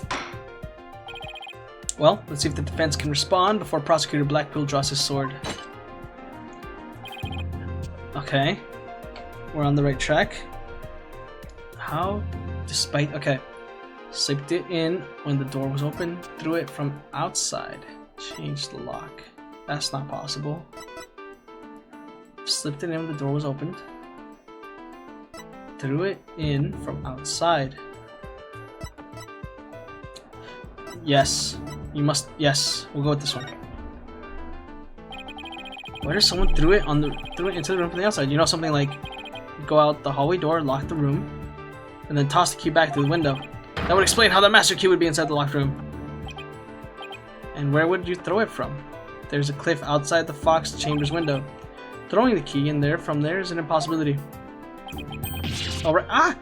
Speaker 1: Well, let's see if the defense can respond before Prosecutor Blackpool draws his sword. Okay. We're on the right track. How? Okay. Slipped it in when the door was open. Threw it from outside. Changed the lock. That's not possible. Slipped it in when the door was opened. Threw it in from outside. Yes. You must. Yes. We'll go with this one. What if someone threw it into the room from the outside? You know, something like go out the hallway door, lock the room, and then toss the key back through the window. That would explain how the master key would be inside the locked room. And where would you throw it from? There's a cliff outside the Fox Chambers window. Throwing the key in there from there is an impossibility. Alright. Ah!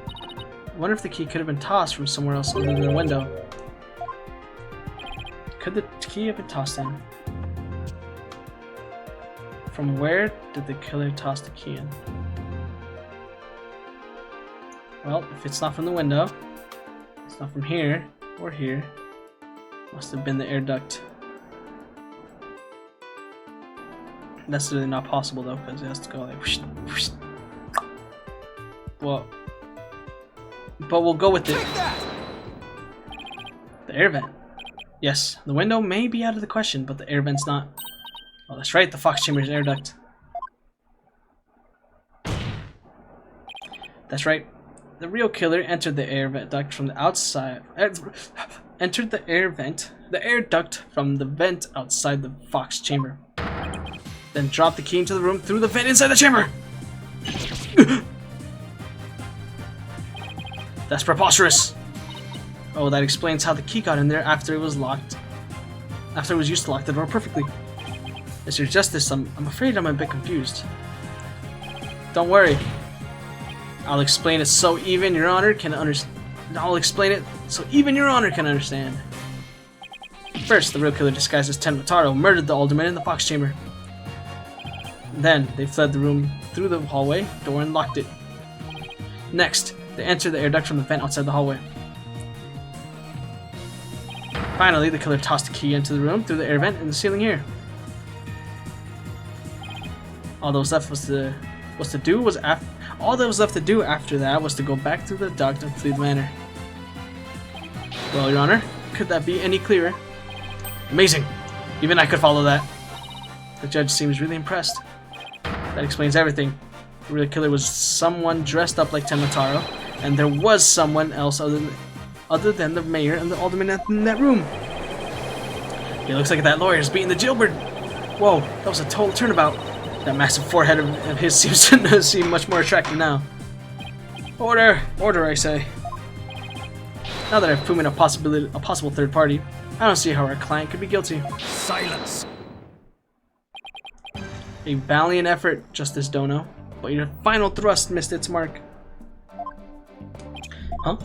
Speaker 1: I wonder if the key could have been tossed from somewhere else other than the window. Could the key have been tossed in? From where did the killer toss the key in? Well, if it's not from the window, it's not from here or here. Must have been the air duct. That's really not possible though, because it has to go like whoosh, whoosh. Well, but we'll go with it. The air vent. Yes, the window may be out of the question, but the air vent's not. Oh, that's right, the Fox Chamber's air duct. That's right. The real killer entered the air vent duct from the outside. Entered the air duct from the vent outside the Fox Chamber. Then dropped the key into the room through the vent inside the chamber. That's preposterous. Oh, that explains how the key got in there after it was locked. After it was used to lock the door perfectly. Mr. Justice, I'm afraid I'm a bit confused. Don't worry. I'll explain it so even Your Honor can understand. First, the real killer disguised as Tenmataro murdered the alderman in the Fox Chamber. Then, they fled the room through the hallway door and locked it. Next, they entered the air duct from the vent outside the hallway. Finally, the killer tossed the key into the room through the air vent in the ceiling here. All that was left to do after that was to go back through the duct and flee the manor. Well, Your Honor, could that be any clearer? Amazing! Even I could follow that. The judge seems really impressed. That explains everything. The real killer was someone dressed up like Tenmataro, and there was someone else other than the mayor and the alderman in that room. It looks like that lawyer's beating the jailbird. Whoa, that was a total turnabout. That massive forehead of his seems to seem much more attractive now. Order! Order, I say. Now that I've proven a possible third party, I don't see how our client could be guilty.
Speaker 2: Silence!
Speaker 1: A valiant effort, Justice Dono, but your final thrust missed its mark. Huh?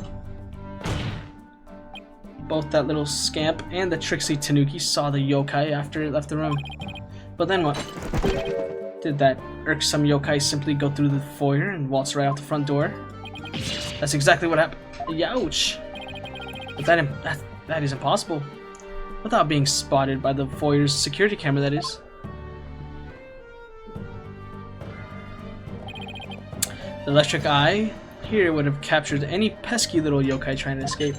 Speaker 1: Both that little scamp and the tricksy Tanuki saw the yokai after it left the room. But then what? Did that irksome yokai simply go through the foyer and waltz right out the front door? That's exactly what happened. Youch! But that is impossible. Without being spotted by the foyer's security camera, that is. The electric eye here would have captured any pesky little yokai trying to escape.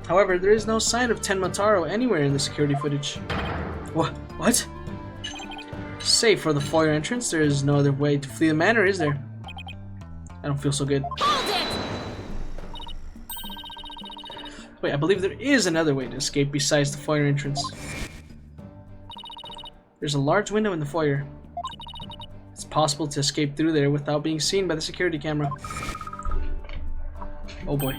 Speaker 1: However, there is no sign of Tenmataro anywhere in the security footage. What? Save for the foyer entrance, there is no other way to flee the manor, is there? I don't feel so good. Wait, I believe there is another way to escape besides the foyer entrance. There's a large window in the foyer. It's possible to escape through there without being seen by the security camera. Oh boy.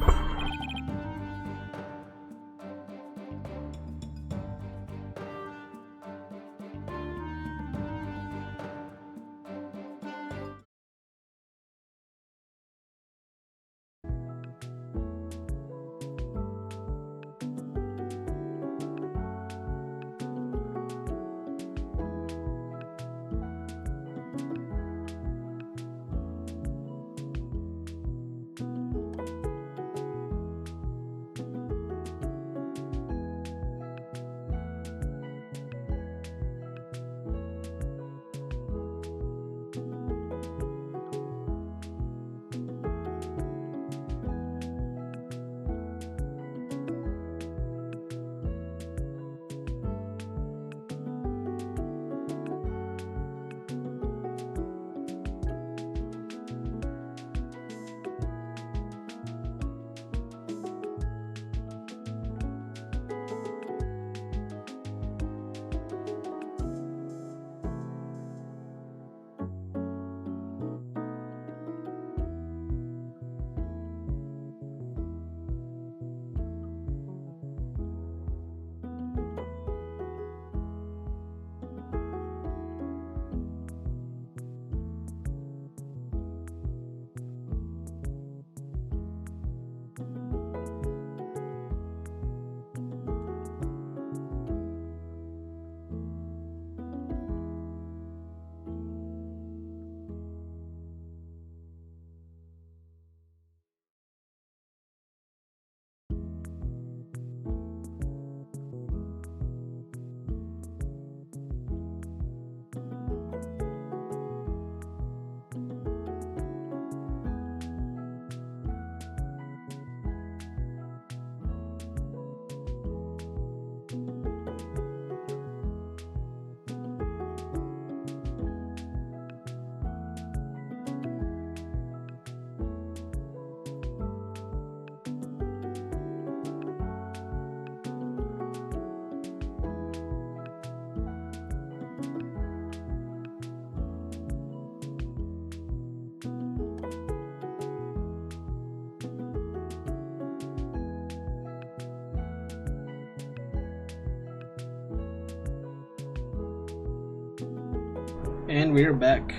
Speaker 1: And we're back.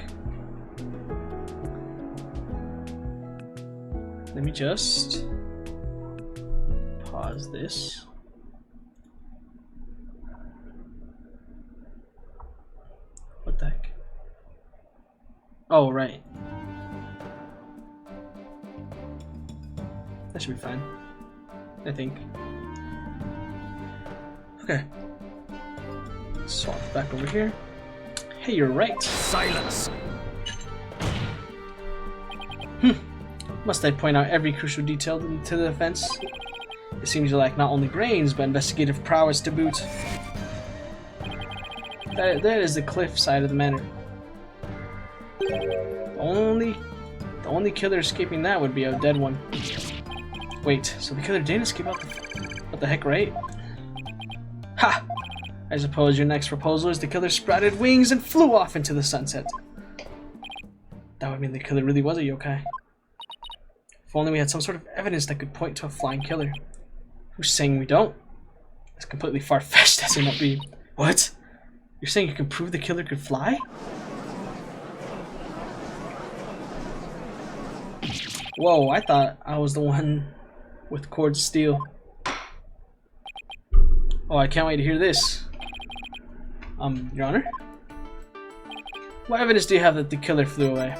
Speaker 1: Let me just pause this. What the heck? Oh, right. That should be fine, I think. Okay. Swap back over here. Hey, you're right.
Speaker 2: Silence!
Speaker 1: Must I point out every crucial detail to the offense? It seems you lack not only brains, but investigative prowess to boot. That is the cliff side of the manor. The only killer escaping that would be a dead one. Wait, so the killer didn't escape out the... What the heck, right? Ha! I suppose your next proposal is the killer sprouted wings and flew off into the sunset. That would mean the killer really was a yokai. If only we had some sort of evidence that could point to a flying killer. Who's saying we don't? As completely far-fetched as it might be. What? You're saying you can prove the killer could fly? Whoa, I thought I was the one with cords of steel. Oh, I can't wait to hear this. Your Honor? What evidence do you have that the killer flew away?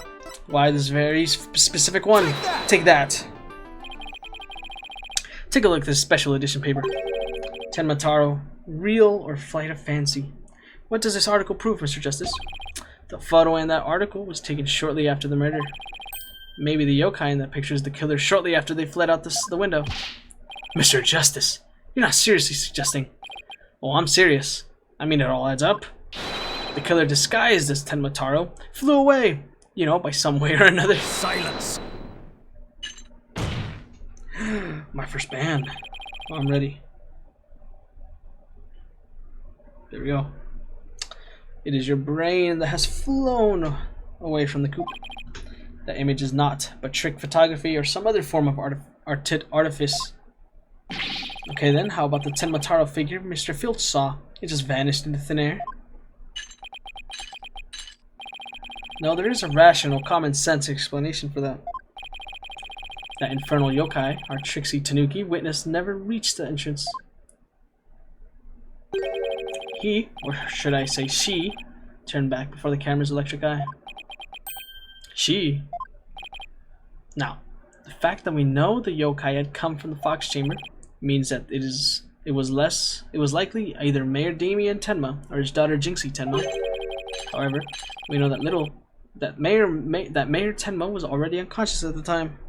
Speaker 1: Why this very specific one? Take that! Take a look at this special edition paper. Tenma Taro, real or flight of fancy? What does this article prove, Mr. Justice? The photo in that article was taken shortly after the murder. Maybe the yokai in that picture is the killer shortly after they fled out the window. Mr. Justice, you're not seriously suggesting... Oh, I'm serious. I mean, it all adds up. The killer disguised as Tenma Taro flew away, you know, by some way or another.
Speaker 2: Silence!
Speaker 1: My first band. Oh, I'm ready. There we go. It is your brain that has flown away from the coop. That image is not but trick photography or some other form of artifice. Okay then, how about the Tenma Taro figure Mr. Filch saw? It just vanished into thin air. No, there is a rational, common sense explanation for that. That infernal yokai, our tricksy Tanuki, witness never reached the entrance. He, or should I say she, turned back before the camera's electric eye. She? Now, the fact that we know the yokai had come from the Fox Chamber means that it was likely either Mayor Damien Tenma or his daughter Jinxie Tenma. However, we know that Mayor Tenma was already unconscious at the time.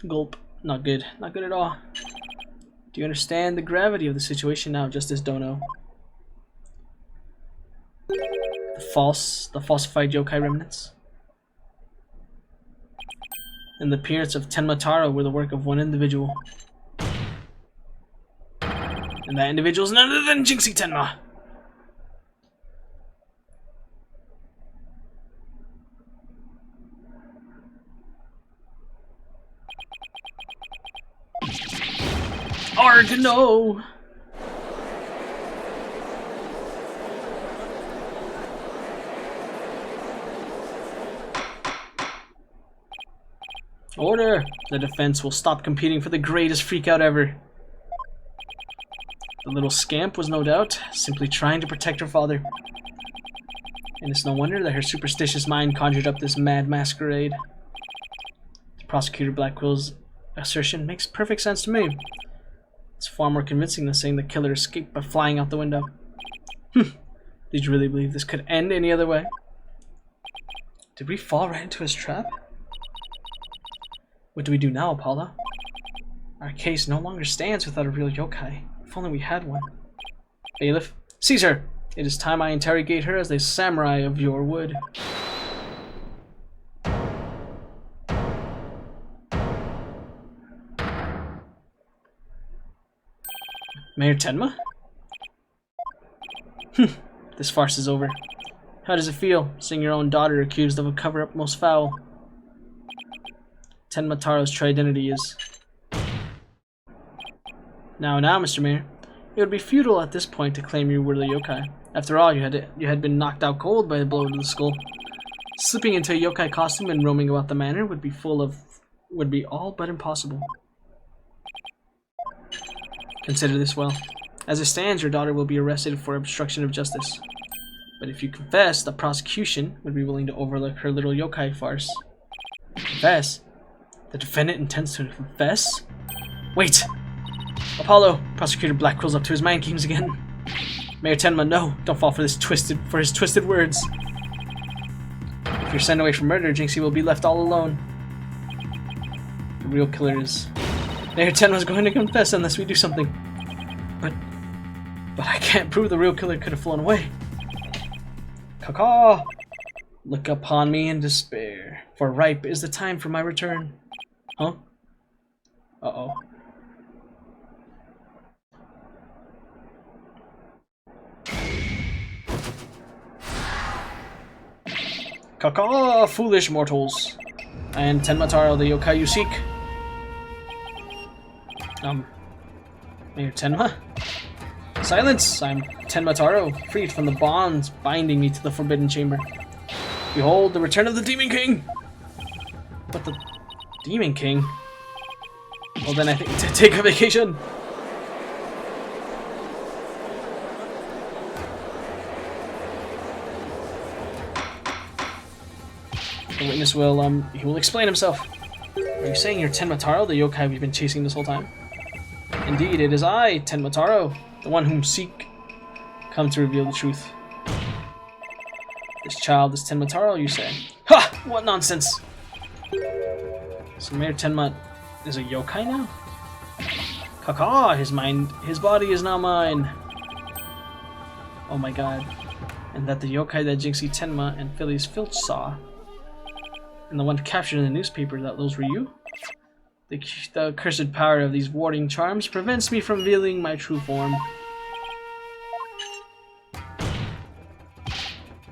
Speaker 1: Gulp. Not good. Not good at all. Do you understand the gravity of the situation now, Justice Dono? The falsified yokai remnants and the appearance of Tenma Taro were the work of one individual. And that individual is none other than Jinxie Tenma! Arg, no! Order! The defense will stop competing for the greatest freakout ever. The little scamp was no doubt simply trying to protect her father. And it's no wonder that her superstitious mind conjured up this mad masquerade. Prosecutor Blackwell's assertion makes perfect sense to me. It's far more convincing than saying the killer escaped by flying out the window. Did you really believe this could end any other way? Did we fall right into his trap? What do we do now, Paula? Our case no longer stands without a real yokai. If only we had one. Bailiff, seize her! It is time I interrogate her as a samurai of your wood. Mayor Tenma? This farce is over. How does it feel, seeing your own daughter accused of a cover-up most foul? Tenma Taro's true identity is... Now, Mr. Mayor, It would be futile at this point to claim you were the yokai. After all, you had been knocked out cold by a blow to the skull. Slipping into a yokai costume and roaming about the manor would be all but impossible. Consider this well. As it stands, your daughter will be arrested for obstruction of justice. But if you confess, the prosecution would be willing to overlook her little yokai farce. Confess? The defendant intends to confess? Wait! Apollo! Prosecutor Black Quill's up to his mind games again. Mayor Tenma, no! Don't fall for his twisted words. If you're sent away for murder, Jinxie will be left all alone. The real killer is... Mayor Tenma's going to confess unless we do something. But I can't prove the real killer could have flown away. Caw-caw! Look upon me in despair, for ripe is the time for my return. Huh? Uh-oh. Caw-caw, foolish mortals. I am Tenma Taro, the yokai you seek. Mayor Tenma? Silence! I'm Tenma Taro, freed from the bonds binding me to the Forbidden Chamber. Behold, the return of the Demon King! But the Demon King? Well then I think to take a vacation. The witness will, he will explain himself. Are you saying you're Tenma Taro, the yokai we've been chasing this whole time? Indeed, it is I, Tenma Taro, the one whom seek, come to reveal the truth. This child is Tenma Taro, you say? Ha! What nonsense! So Mayor Tenma is a yokai now? Caw-caw, his body is now mine. Oh my god. And that the yokai that Jinxie Tenma and Phileas Filch saw, and the one captured in the newspaper, that those were you? The cursed power of these warding charms prevents me from revealing my true form.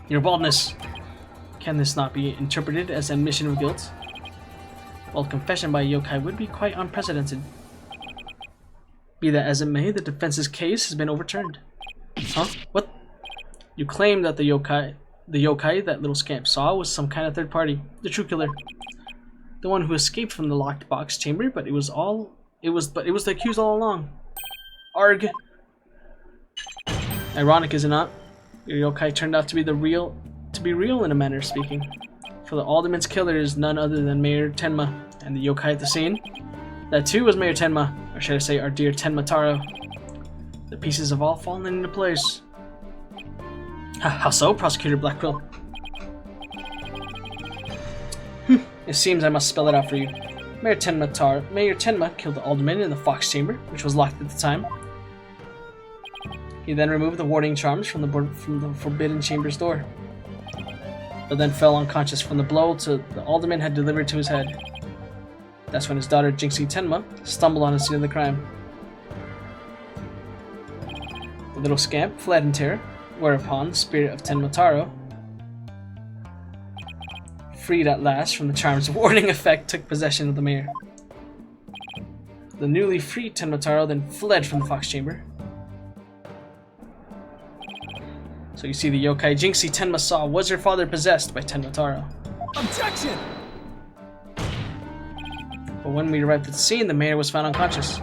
Speaker 1: Your baldness. Can this not be interpreted as admission of guilt? Well, confession by a yokai would be quite unprecedented. Be that as it may, the defense's case has been overturned. Huh? What? You claim that the yokai that little scamp saw was some kind of third party, the true killer. The one who escaped from the locked box chamber, but it was the accused all along. Arg. Ironic, is it not? Your yokai turned out to be real in a manner of speaking. For the Alderman's killer is none other than Mayor Tenma, and the yokai at the scene. That too was Mayor Tenma, or should I say our dear Tenma Taro. The pieces have all fallen into place. How so, Prosecutor Black Quill? It seems I must spell it out for you. Mayor Tenma killed the Alderman in the Fox Chamber, which was locked at the time. He then removed the warding charms from the Forbidden Chamber's door, but then fell unconscious from the blow the Alderman had delivered to his head. That's when his daughter Jinxie Tenma stumbled on the scene of the crime. The little scamp fled in terror, whereupon the spirit of Tenma Taro, freed at last from the charm's warding effect, took possession of the mayor. The newly freed Tenma Taro then fled from the Fox Chamber. So you see, the yokai Jinxie Tenma saw was her father possessed by Tenma Taro.
Speaker 2: Objection!
Speaker 1: But when we arrived at the scene, the mayor was found unconscious.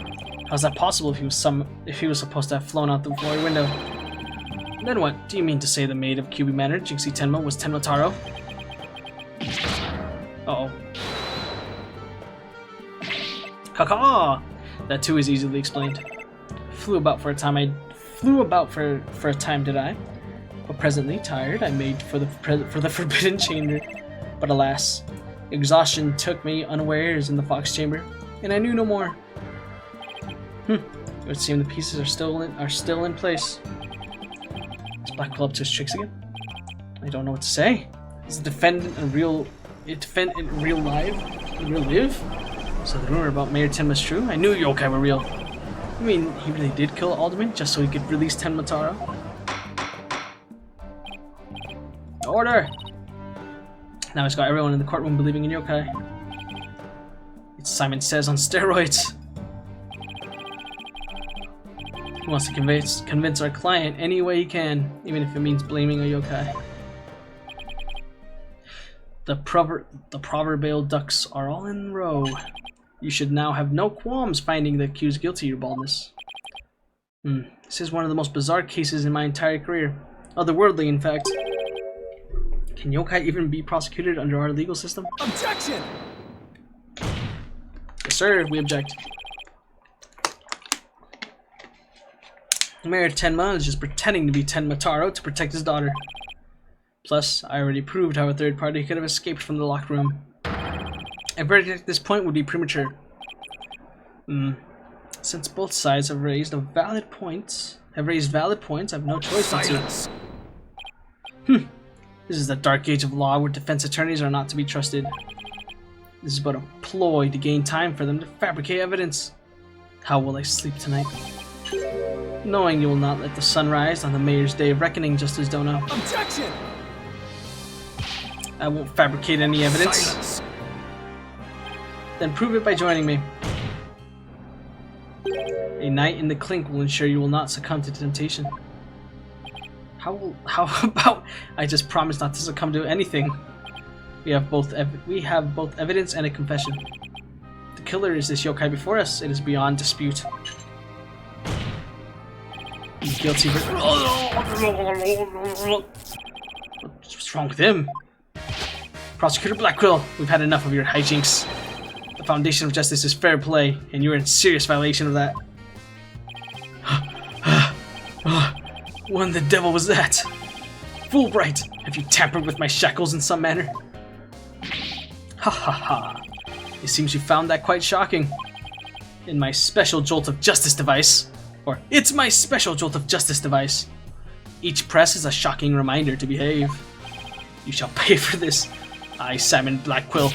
Speaker 1: How's that possible if he was supposed to have flown out the floor window? Then what? Do you mean to say the maid of QB Manor, Jinxie Tenma, was Tenma Taro? Uh-oh. Caw-caw! That too is easily explained. Flew about for a time, did I? But presently, tired, I made for the Forbidden Chamber. But alas, exhaustion took me unawares in the Fox Chamber, and I knew no more. It would seem the pieces are still in place. Is Black Quill up to his tricks again? I don't know what to say. Is the defendant in real life? So the rumor about Mayor Tenma's true? I knew yokai were real. You mean he really did kill Alderman just so he could release Tenma Taro? Order! Now he's got everyone in the courtroom believing in yokai. It's Simon Says on steroids. He wants to convince our client any way he can, even if it means blaming a yokai. The proverbial ducks are all in a row. You should now have no qualms finding the accused guilty of your baldness. This is one of the most bizarre cases in my entire career. Otherworldly, in fact. Can yokai even be prosecuted under our legal system?
Speaker 3: Objection!
Speaker 1: Yes, sir, we object. Mayor Tenma is just pretending to be Tenma Taro to protect his daughter. Plus, I already proved how a third party could have escaped from the locked room. A verdict at this point would be premature. Since both sides have raised valid points, I have no choice but to. This is the dark age of law where defense attorneys are not to be trusted. This is but a ploy to gain time for them to fabricate evidence. How will I sleep tonight? Knowing you will not let the sun rise on the mayor's day of reckoning, Justice Dono.
Speaker 3: Objection!
Speaker 1: I won't fabricate any evidence.
Speaker 3: Silence.
Speaker 1: Then prove it by joining me. A night in the clink will ensure you will not succumb to temptation. How about I just promise not to succumb to anything? We have both evidence and a confession. The killer is this yokai before us. It is beyond dispute. He's guilty for. What's wrong with him? Prosecutor Blackquill, we've had enough of your hijinks. The foundation of justice is fair play, and you're in serious violation of that. When the devil was that? Fulbright, have you tampered with my shackles in some manner? Ha ha ha. It seems you found that quite shocking. In my special jolt of justice device, or it's my special jolt of justice device. Each press is a shocking reminder to behave. You shall pay for this. I, Simon Blackquill.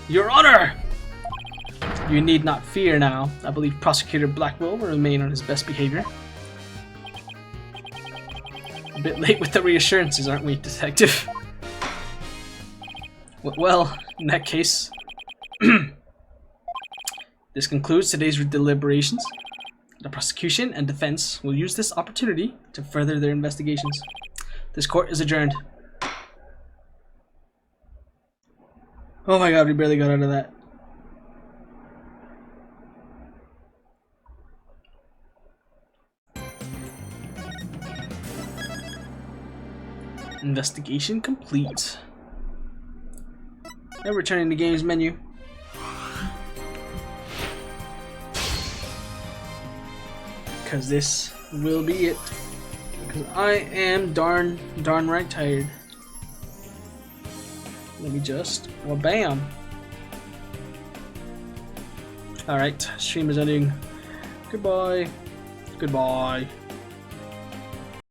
Speaker 1: Your Honor! You need not fear now. I believe Prosecutor Blackquill will remain on his best behavior. A bit late with the reassurances, aren't we, Detective? Well, in that case... This concludes today's deliberations. The prosecution and defense will use this opportunity to further their investigations. This court is adjourned. Oh my god, we barely got out of that. Investigation complete. Now returning to games menu. Because this will be it. Because I am darn right tired. Let me just, well, bam. Alright, stream is ending. Goodbye. Goodbye.